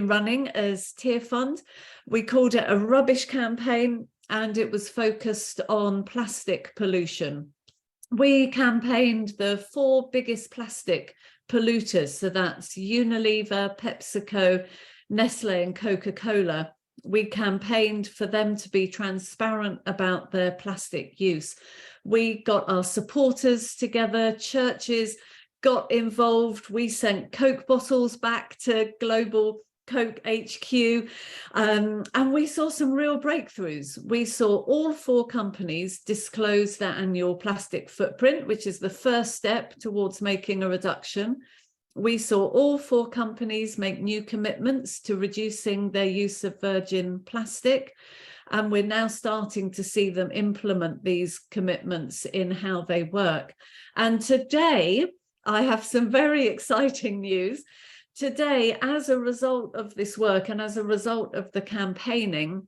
running as Tearfund. We called it a rubbish campaign, and it was focused on plastic pollution. We campaigned the 4 biggest plastic polluters, so that's Unilever, PepsiCo, Nestle and Coca-Cola. We campaigned for them to be transparent about their plastic use. We got our supporters together, churches got involved. We sent Coke bottles back to Global Coke HQ, and we saw some real breakthroughs. We saw all 4 companies disclose their annual plastic footprint, which is the first step towards making a reduction. We saw all 4 companies make new commitments to reducing their use of virgin plastic. And we're now starting to see them implement these commitments in how they work. And today, I have some very exciting news. Today, as a result of this work and as a result of the campaigning,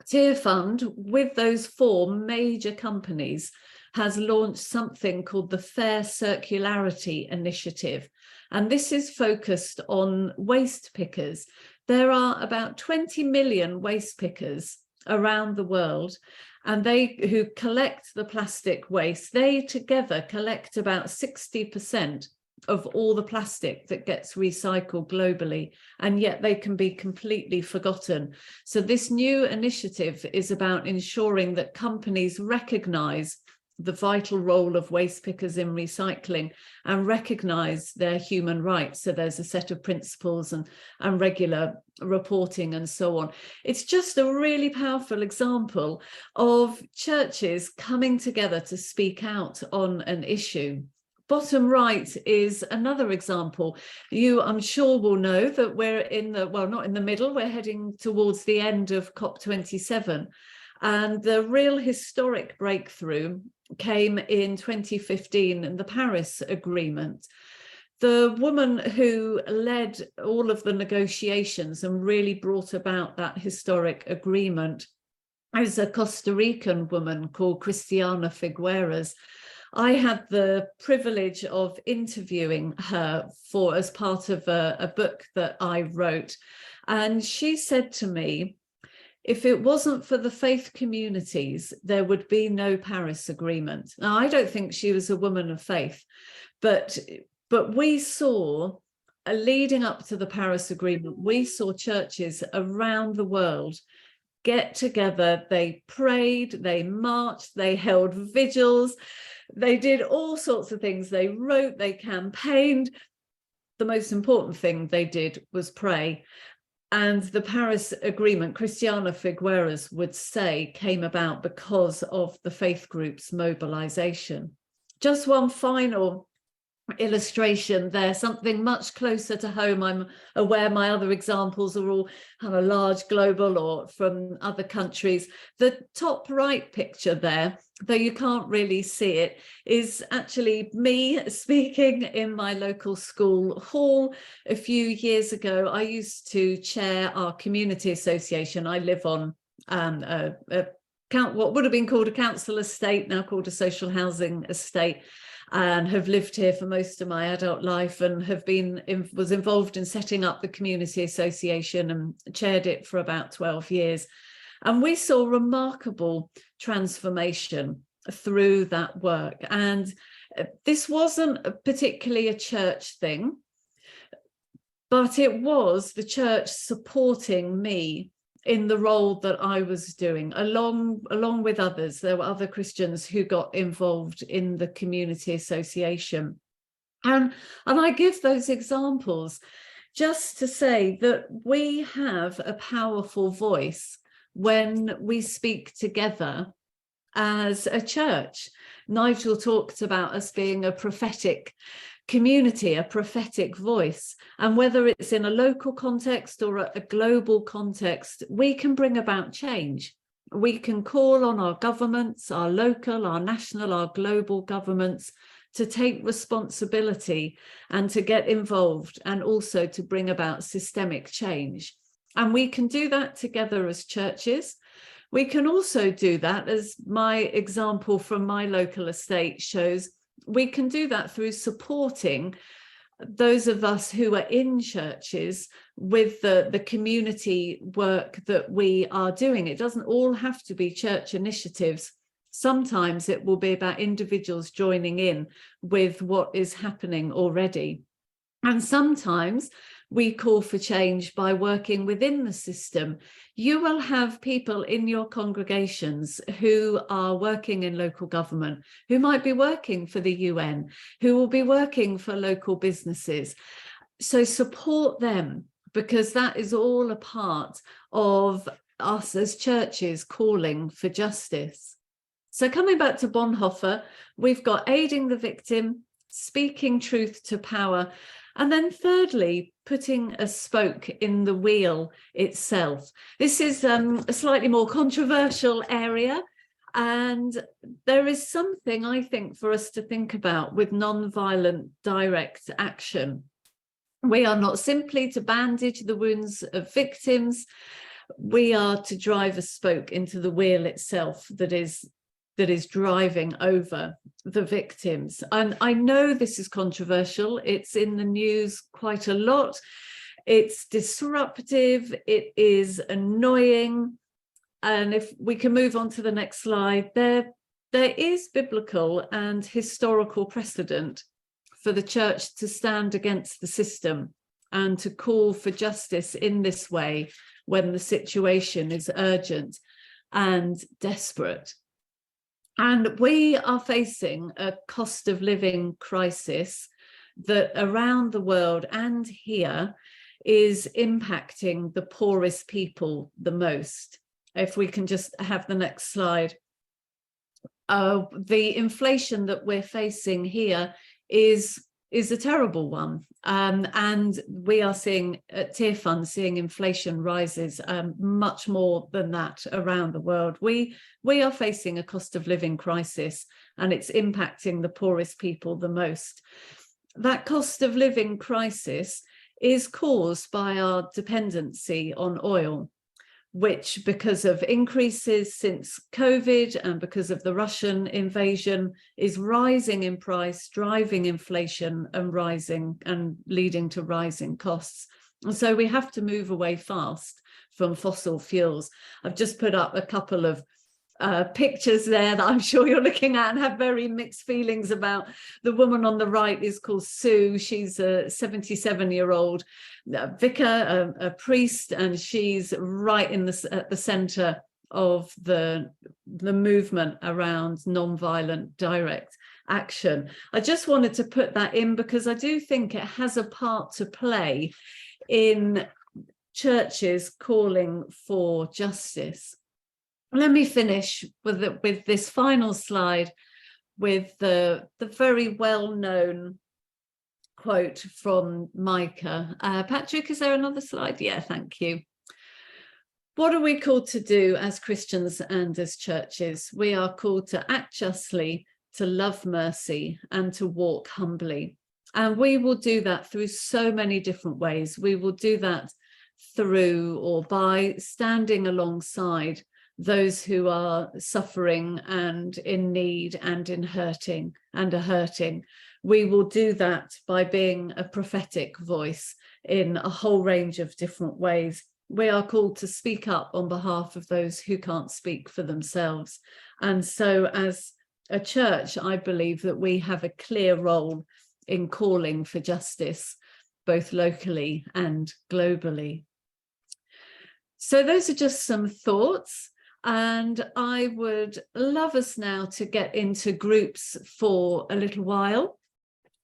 Tearfund, with those 4 major companies, has launched something called the Fair Circularity Initiative. And this is focused on waste pickers. There are about 20 million waste pickers around the world, and who collect the plastic waste. They together collect about 60% of all the plastic that gets recycled globally, and yet they can be completely forgotten. So this new initiative is about ensuring that companies recognize the vital role of waste pickers in recycling and recognise their human rights. So there's a set of principles and regular reporting and so on. It's just a really powerful example of churches coming together to speak out on an issue. Bottom right is another example. You, I'm sure, will know that we're in the, well, not in the middle, we're heading towards the end of COP27. And the real historic breakthrough came in 2015 in the Paris Agreement. The woman who led all of the negotiations and really brought about that historic agreement is a Costa Rican woman called Christiana Figueres. I had the privilege of interviewing her as part of a book that I wrote. And she said to me, if it wasn't for the faith communities, there would be no Paris Agreement. Now, I don't think she was a woman of faith, but we saw, leading up to the Paris Agreement, we saw churches around the world get together. They prayed, they marched, they held vigils, they did all sorts of things. They wrote, they campaigned. The most important thing they did was pray. And the Paris Agreement, Christiana Figueres would say, came about because of the faith group's mobilization. Just one final illustration there, something much closer to home. I'm aware my other examples are all kind of large global or from other countries. The top right picture there, though you can't really see it, is actually me speaking in my local school hall. A few years ago, I used to chair our community association. I live on a what would have been called a council estate, now called a social housing estate, and have lived here for most of my adult life, and was involved in setting up the community association and chaired it for about 12 years. And we saw remarkable transformation through that work. And this wasn't particularly a church thing, but it was the church supporting me in the role that I was doing, along with others. There were other Christians who got involved in the community association. And I give those examples just to say that we have a powerful voice when we speak together as a church. Nigel talked about us being a prophetic community, a prophetic voice, and whether it's in a local context or a global context, we can bring about change. We can call on our governments, our local, our national, our global governments to take responsibility and to get involved, and also to bring about systemic change. And we can do that together as churches. We can also do that, as my example from my local estate shows, we can do that through supporting those of us who are in churches with the community work that we are doing. It doesn't all have to be church initiatives. Sometimes it will be about individuals joining in with what is happening already. And sometimes we call for change by working within the system. You will have people in your congregations who are working in local government, who might be working for the UN, who will be working for local businesses. So support them, because that is all a part of us as churches calling for justice. So coming back to Bonhoeffer, we've got aiding the victim, speaking truth to power, and then thirdly, putting a spoke in the wheel itself. This is a slightly more controversial area, and there is something, I think, for us to think about with non-violent direct action. We are not simply to bandage the wounds of victims, we are to drive a spoke into the wheel itself that is driving over the victims. And I know this is controversial. It's in the news quite a lot. It's disruptive. It is annoying. And if we can move on to the next slide, there is biblical and historical precedent for the church to stand against the system and to call for justice in this way when the situation is urgent and desperate. And we are facing a cost of living crisis that around the world and here is impacting the poorest people the most. If we can just have the next slide. The inflation that we're facing here is a terrible one. And we are seeing at Tearfund, seeing inflation rises much more than that around the world. We are facing a cost of living crisis, and it's impacting the poorest people the most. That cost of living crisis is caused by our dependency on oil, which, because of increases since COVID and because of the Russian invasion, is rising in price, driving inflation and rising and leading to rising costs. And so we have to move away fast from fossil fuels. I've just put up a couple of pictures there that I'm sure you're looking at and have very mixed feelings about. The woman on the right is called Sue. She's a 77-year-old vicar, a priest, and she's right at the centre of the movement around non-violent direct action. I just wanted to put that in because I do think it has a part to play in churches calling for justice. Let me finish with this final slide with the very well-known quote from Micah. Patrick, is there another slide? Yeah, thank you. What are we called to do as Christians and as churches? We are called to act justly, to love mercy, and to walk humbly. And we will do that through so many different ways. We will do that through or by standing alongside those who are suffering and in need and in hurting and are hurting. We will do that by being a prophetic voice in a whole range of different ways. We are called to speak up on behalf of those who can't speak for themselves. And so as a church, I believe that we have a clear role in calling for justice, both locally and globally. So those are just some thoughts. And I would love us now to get into groups for a little while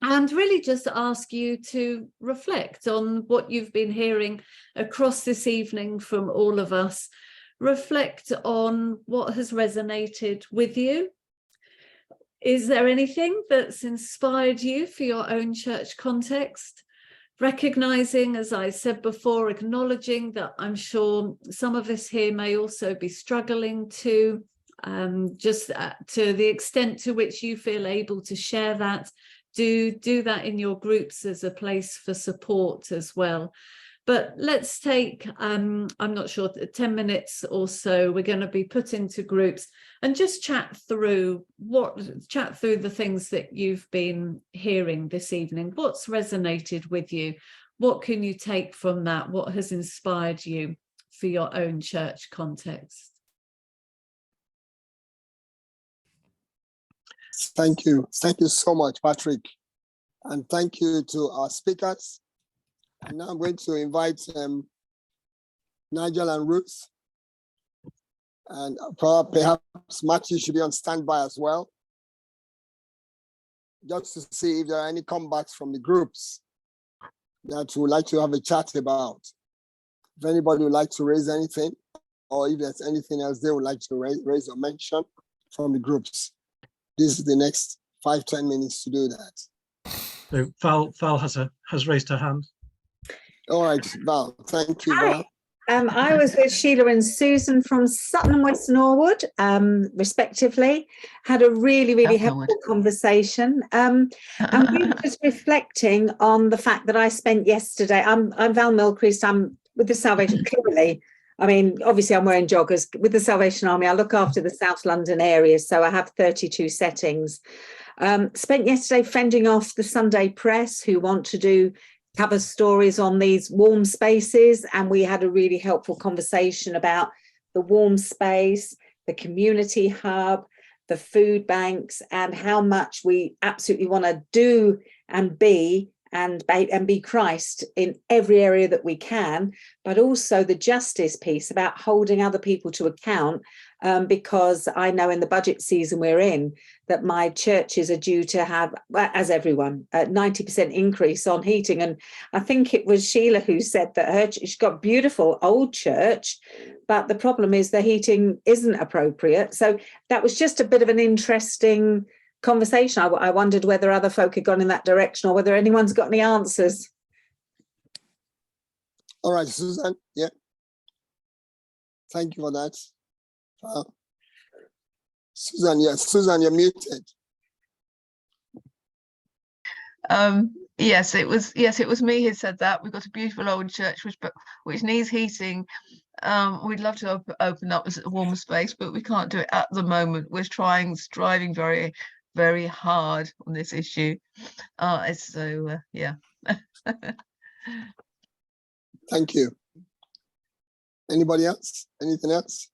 and really just ask you to reflect on what you've been hearing across this evening from all of us. Reflect on what has resonated with you. Is there anything that's inspired you for your own church context? Recognizing, as I said before, acknowledging that I'm sure some of us here may also be struggling to, just to the extent to which you feel able to share that, do that in your groups as a place for support as well. But let's take, I'm not sure, 10 minutes or so. We're going to be put into groups and just chat through the things that you've been hearing this evening. What's resonated with you? What can you take from that? What has inspired you for your own church context? Thank you. Thank you so much, Patrick. And thank you to our speakers. And now I'm going to invite Nigel and Ruth. And perhaps Matthew should be on standby as well, just to see if there are any comebacks from the groups that we would like to have a chat about. If anybody would like to raise anything, or if there's anything else they would like to raise or mention from the groups, this is the next 5-10 minutes to do that. So Val has raised her hand. All right, Val. Thank you, Val. I was with Sheila and Susan from Sutton and West Norwood, respectively. Had a really helpful conversation. And we were just reflecting on the fact that I spent yesterday. I'm Val Milcreast. I'm with the Salvation Purley. I mean, obviously, I'm wearing joggers. With the Salvation Army, I look after the South London area, so I have 32 settings. Spent yesterday fending off the Sunday press who want to do cover stories on these warm spaces, and we had a really helpful conversation about the warm space, the community hub, the food banks, and how much we absolutely want to do and be Christ in every area that we can, but also the justice piece about holding other people to account, because I know in the budget season we're in that my churches are due to have, as everyone, a 90% increase on heating. And I think it was Sheila who said that she's got beautiful old church, but the problem is the heating isn't appropriate. So that was just a bit of an interesting conversation. I wondered whether other folk had gone in that direction or whether anyone's got any answers. All right, Susan. Yeah. Thank you for that. Susan, yes. Susan, you're muted. Yes, it was me who said that. We've got a beautiful old church which needs heating. We'd love to open up a warmer space, but we can't do it at the moment. We're striving very, very hard on this issue. Yeah. Thank you. Anybody else? Anything else?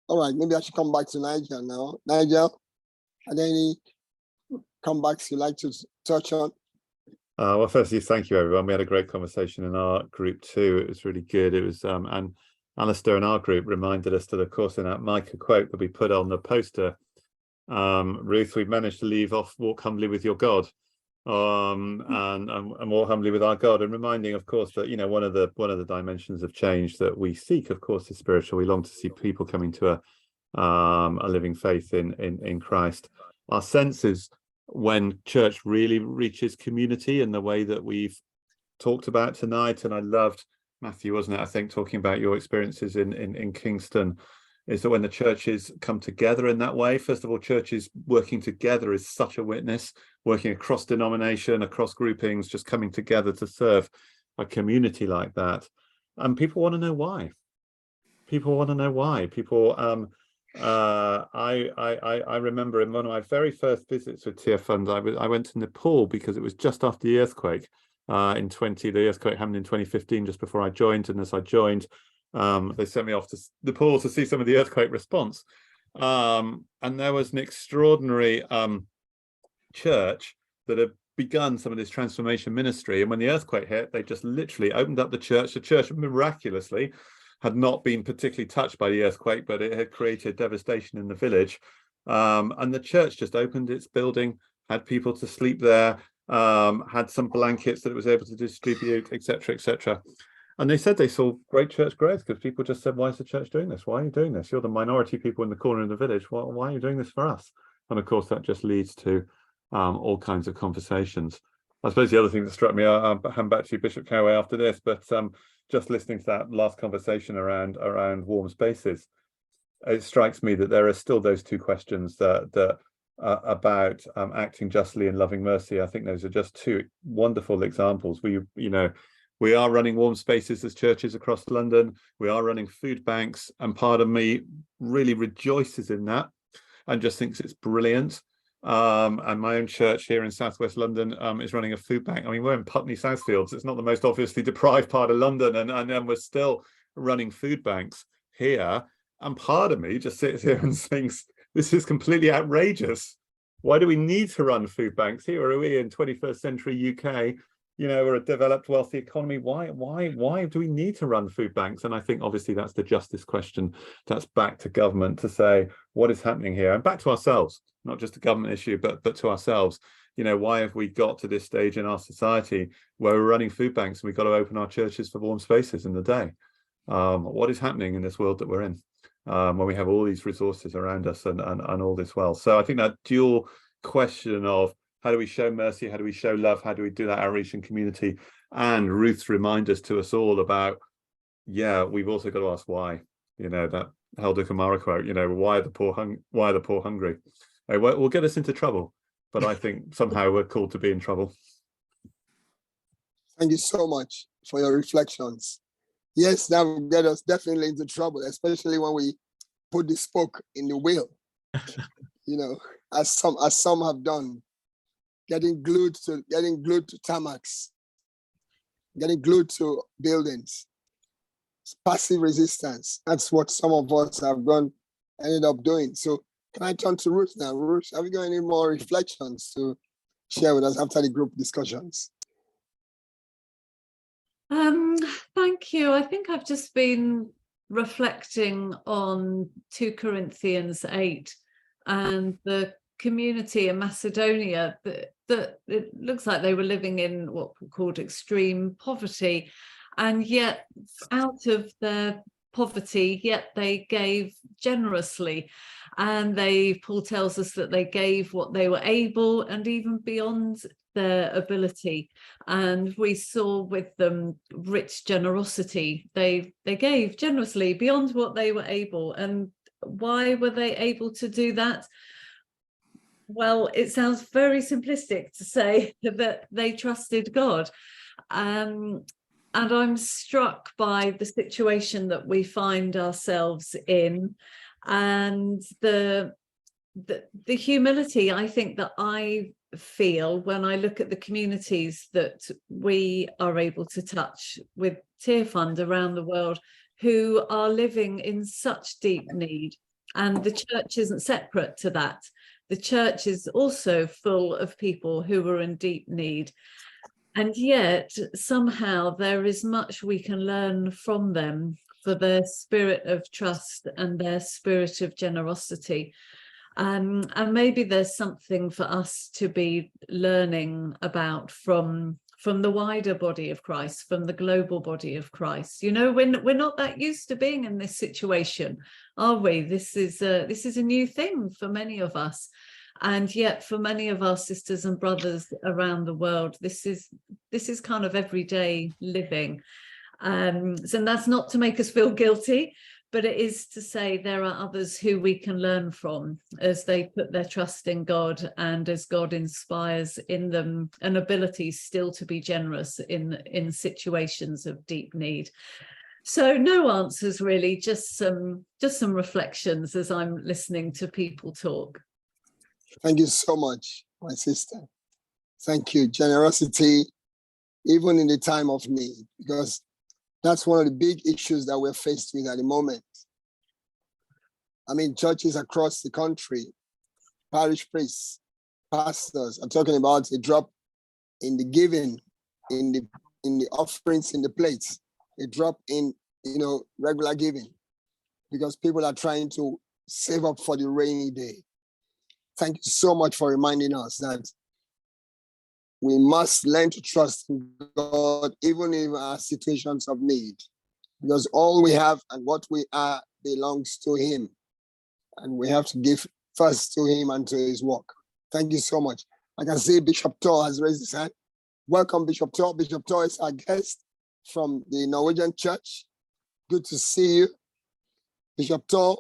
All right, maybe I should come back to Nigel now. Nigel, are there any comebacks you'd like to touch on? Well, firstly, thank you, everyone. We had a great conversation in our group too. It was really good. It was, and Alistair in our group reminded us that, of course, in that Micah quote that we put on the poster, Ruth, we've managed to leave off "walk humbly with your God," and walk humbly with our God, and reminding, of course, that one of the dimensions of change that we seek, of course, is spiritual. We long to see people coming to a living faith in Christ. Our sense is when church really reaches community in the way that we've talked about tonight, and I loved Matthew, wasn't it? I think talking about your experiences in Kingston, is that when the churches come together in that way, first of all, churches working together is such a witness, working across denomination, across groupings, just coming together to serve a community like that. And people want to know why. People want to know why. People, I remember in one of my very first visits with Tearfund, I went to Nepal because it was just after the earthquake the earthquake happened in 2015, just before I joined. And as I joined, they sent me off to Nepal to see some of the earthquake response. And there was an extraordinary church that had begun some of this transformation ministry. And when the earthquake hit, they just literally opened up the church. The church miraculously had not been particularly touched by the earthquake, but it had created devastation in the village. And the church just opened its building, had people to sleep there, had some blankets that it was able to distribute, etc., etc. And they said they saw great church growth because people just said, why is the church doing this? Why are you doing this? You're the minority people in the corner of the village. Why are you doing this for us? And of course, that just leads to all kinds of conversations. I suppose the other thing that struck me, I'll hand back to you, Bishop Karowei, after this, but just listening to that last conversation around warm spaces, it strikes me that there are still those two questions that about acting justly and loving mercy. I think those are just two wonderful examples. We are running warm spaces as churches across London. We are running food banks, and part of me really rejoices in that and just thinks it's brilliant. And my own church here in southwest London is running a food bank. I mean, we're in Putney Southfields. It's not the most obviously deprived part of London, and we're still running food banks here. And part of me just sits here and thinks, this is completely outrageous. Why do we need to run food banks? Here are we in 21st century UK, we're a developed, wealthy economy. Why do we need to run food banks? And I think obviously that's the justice question. That's back to government to say, what is happening here? And back to ourselves, not just a government issue, but to ourselves. Why have we got to this stage in our society where we're running food banks and we've got to open our churches for warm spaces in the day? What is happening in this world that we're in? When we have all these resources around us and all this well. So I think that dual question of how do we show mercy, how do we show love, how do we do that outreach in community, and Ruth's reminders to us all about, we've also got to ask why. That Helder Kamara quote, why are the poor hungry? Will get us into trouble, but I think somehow we're called to be in trouble. Thank you so much for your reflections. Yes, that will get us definitely into trouble, especially when we put the spoke in the wheel. As some have done, getting glued to tarmacs, getting glued to buildings. It's passive resistance. That's what some of us have ended up doing. So can I turn to Ruth now? Ruth, have you got any more reflections to share with us after the group discussions? Thank you. I think I've just been reflecting on 2 Corinthians 8 and the community in Macedonia that it looks like they were living in what we called extreme poverty, and yet out of their poverty, yet they gave generously. And Paul tells us that they gave what they were able and even beyond their ability. And we saw with them rich generosity. They gave generously beyond what they were able. And why were they able to do that? Well, it sounds very simplistic to say that they trusted God. And I'm struck by the situation that we find ourselves in, and the humility I think that I feel when I look at the communities that we are able to touch with Tearfund around the world, who are living in such deep need. And the church isn't separate to that. The church is also full of people who are in deep need. And yet somehow there is much we can learn from them for their spirit of trust and their spirit of generosity. And maybe there's something for us to be learning about from the wider body of Christ, from the global body of Christ. We're not that used to being in this situation, are we? This is a new thing for many of us. And yet for many of our sisters and brothers around the world, this is kind of everyday living. So that's not to make us feel guilty, but it is to say there are others who we can learn from as they put their trust in God, and as God inspires in them an ability still to be generous in situations of deep need. So no answers really, just some reflections as I'm listening to people talk. Thank you so much, my sister. Thank you. Generosity, even in the time of need, because that's one of the big issues that we're faced with at the moment. I mean, churches across the country, parish priests, pastors are talking about a drop in the giving, in the offerings, in the plates, a drop in, regular giving, because people are trying to save up for the rainy day. Thank you so much for reminding us that we must learn to trust in God, even in our situations of need, because all we have and what we are belongs to Him. And we have to give first to Him and to His work. Thank you so much. I can see Bishop Tor has raised his hand. Welcome, Bishop Tor. Bishop Tor is our guest from the Norwegian church. Good to see you, Bishop Tor.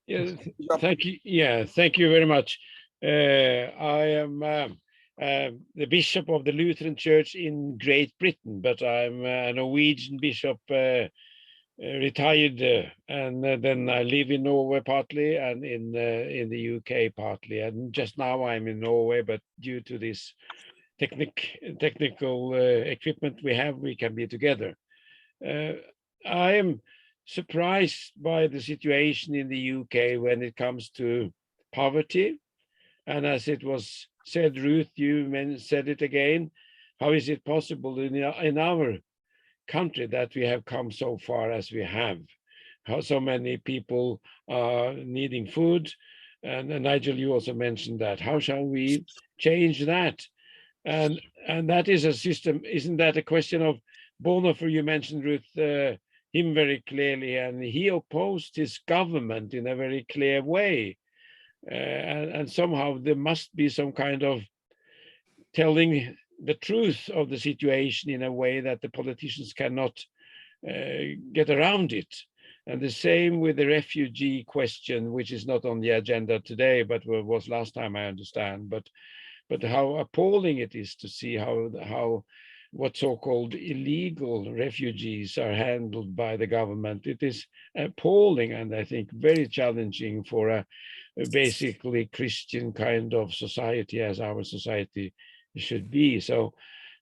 Yeah, thank you. Yeah, thank you very much. I am the bishop of the Lutheran Church in Great Britain, but I'm a Norwegian bishop, retired, and then I live in Norway partly and in the UK partly. And just now I'm in Norway, but due to this technical equipment we have, we can be together. I am surprised by the situation in the UK when it comes to poverty. And as it was said, Ruth, you said it again, how is it possible in our country that we have come so far as we have? How so many people are needing food? And Nigel, you also mentioned that. How shall we change that? And that is a system, isn't that a question of Bonhoeffer? You mentioned, Ruth, him very clearly, and he opposed his government in a very clear way. And somehow there must be some kind of telling the truth of the situation in a way that the politicians cannot get around it. And the same with the refugee question, which is not on the agenda today, but was last time, I understand. But how appalling it is to see how what so-called illegal refugees are handled by the government. It is appalling, and I think very challenging for a basically Christian kind of society as our society should be. So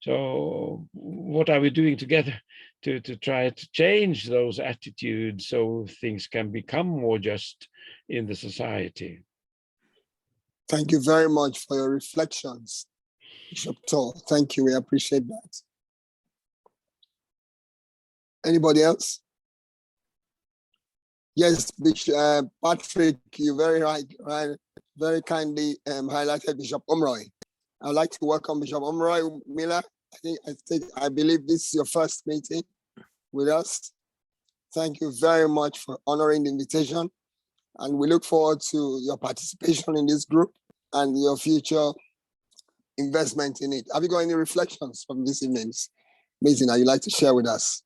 what are we doing together to try to change those attitudes so things can become more just in the society? Thank you very much for your reflections, Bishop Tor. Thank you. We appreciate that. Anybody else? Yes, Bishop Patrick, you're very right. Very kindly highlighted Bishop Omroy. I'd like to welcome Bishop Omroy Miller. I believe this is your first meeting with us. Thank you very much for honoring the invitation. And we look forward to your participation in this group and your future investment in it. Have you got any reflections from this evening's meeting that you'd like to share with us?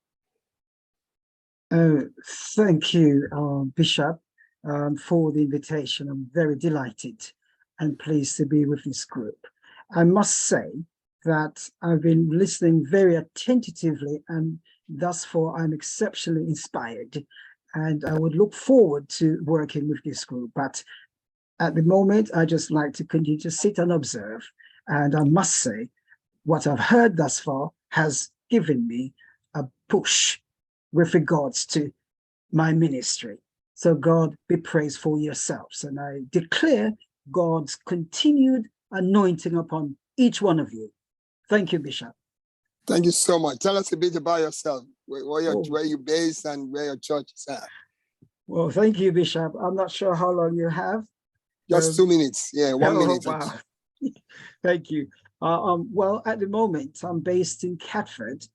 Thank you, Bishop, for the invitation. I'm very delighted and pleased to be with this group. I must say that I've been listening very attentively, and thus far I'm exceptionally inspired, and I would look forward to working with this group. But at the moment, I just like to continue to sit and observe. And I must say, what I've heard thus far has given me a push with regards to my ministry. So God be praised for yourselves. And I declare God's continued anointing upon each one of you. Thank you, Bishop. Thank you so much. Tell us a bit about yourself, where you're based and where your church is at. Well, thank you, Bishop. I'm not sure how long you have. Just 2 minutes. Yeah, 1 minute. Wow. Thank you. Well, at the moment, I'm based in Catford,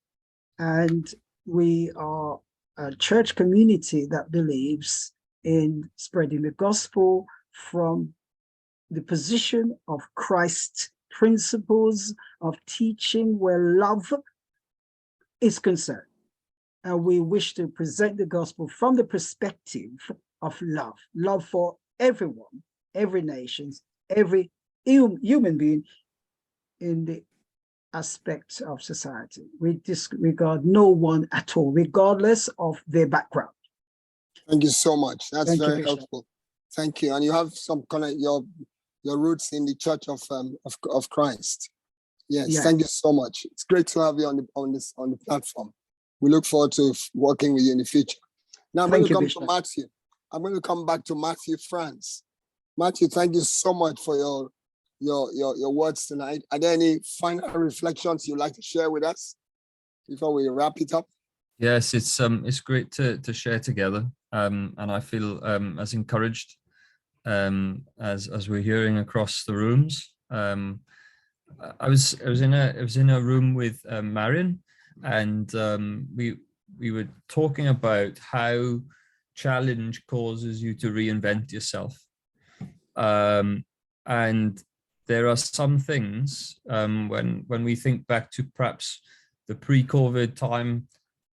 and we are a church community that believes in spreading the gospel from the position of Christ's principles of teaching where love is concerned. and we wish to present the gospel from the perspective of love, love for everyone, every nation, every human being in the aspect of society. We disregard no one at all, regardless of their background. Thank you so much. That's Thank you, very Bishop. helpful. Thank you. And you have some kind of your roots in the Church of Christ. Yes, Yeah. thank you so much. It's great to have you on the platform. We look forward to working with you in the future. Now I'm going to come to Matthew. I'm going to come back to Matthew France. Matthew, thank you so much for your words tonight. Are there any final reflections you'd like to share with us before we wrap it up? Yes, it's great to share together, and I feel as encouraged as we're hearing across the rooms. I was in a room with Marion, and we were talking about how challenge causes you to reinvent yourself, and there are some things when we think back to perhaps the pre-COVID time,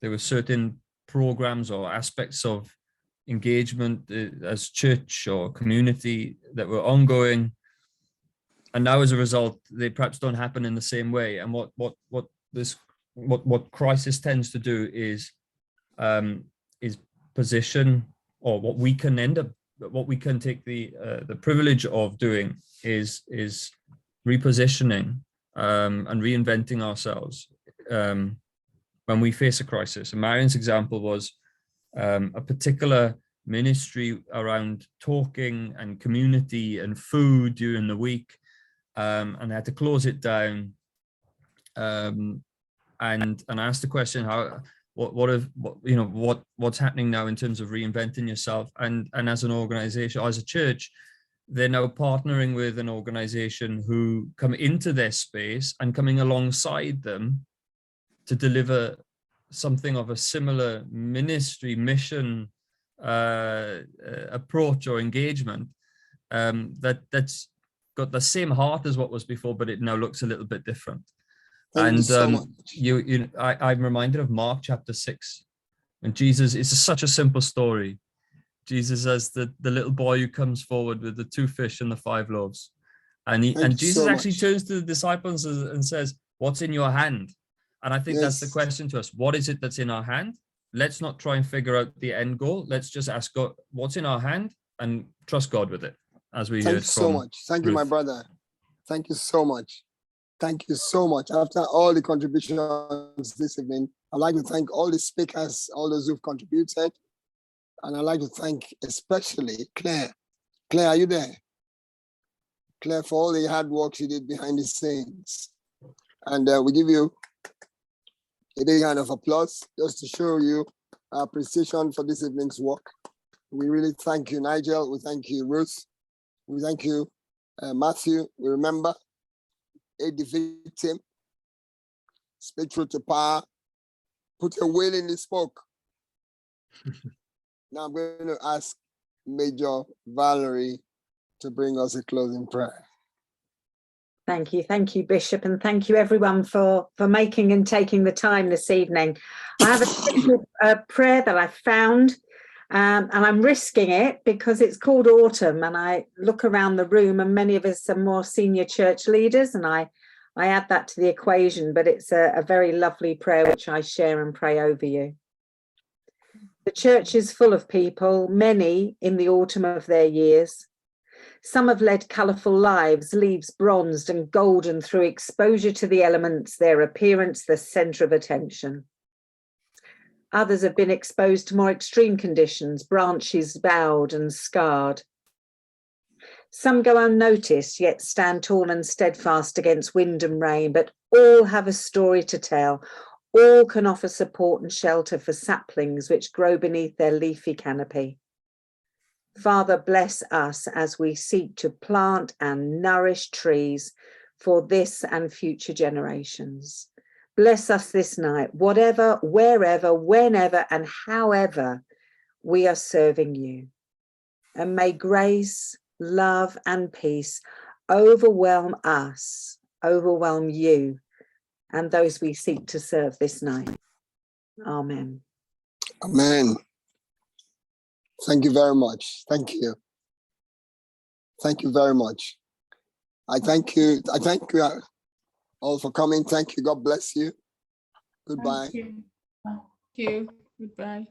there were certain programs or aspects of engagement as church or community that were ongoing, and now as a result they perhaps don't happen in the same way. And what crisis tends to do is position, or what we can take the privilege of doing is repositioning and reinventing ourselves when we face a crisis. And Marion's example was a particular ministry around talking and community and food during the week, and had to close it down, and ask the question, what's happening now in terms of reinventing yourself, and as an organization, as a church, they're now partnering with an organization who come into their space and coming alongside them to deliver something of a similar ministry mission approach or engagement that's got the same heart as what was before, but it now looks a little bit different. Thank you so much. I'm reminded of Mark chapter 6, when Jesus, it's such a simple story. Jesus as the little boy who comes forward with the 2 fish and the 5 loaves, and Jesus actually turns to the disciples and says, "What's in your hand?" And I think that's the question to us. What is it that's in our hand? Let's not try and figure out the end goal. Let's just ask God, what's in our hand, and trust God with it, as we heard from so much. Thank you, my brother. Thank you so much. Thank you so much. After all the contributions this evening, I'd like to thank all the speakers, all those who've contributed. And I'd like to thank especially Claire. Claire, are you there? Claire, for all the hard work she did behind the scenes. And we give you a big round of applause just to show you our appreciation for this evening's work. We really thank you, Nigel. We thank you, Ruth. We thank you, Matthew. We remember, aid the victim, speak truth to power, put a wheel in the spoke. Now I'm going to ask Major Valerie to bring us a closing prayer. Thank you, Bishop, and thank you everyone for making and taking the time this evening. I have a prayer that I found, and I'm risking it because it's called Autumn, and I look around the room and many of us are more senior church leaders, and I add that to the equation, but it's a very lovely prayer which I share and pray over you. The church is full of people, many in the autumn of their years. Some have led colourful lives, leaves bronzed and golden through exposure to the elements, their appearance the centre of attention. Others have been exposed to more extreme conditions, branches bowed and scarred. Some go unnoticed, yet stand tall and steadfast against wind and rain, but all have a story to tell. All can offer support and shelter for saplings which grow beneath their leafy canopy. Father, bless us as we seek to plant and nourish trees for this and future generations. Bless us this night, whatever, wherever, whenever, and however we are serving you. And may grace, love, and peace overwhelm us, overwhelm you, and those we seek to serve this night. Amen. Amen. Thank you very much. Thank you. Thank you very much. I thank you. I thank you all for coming. Thank you. God bless you. Goodbye. Thank you. Thank you. Goodbye.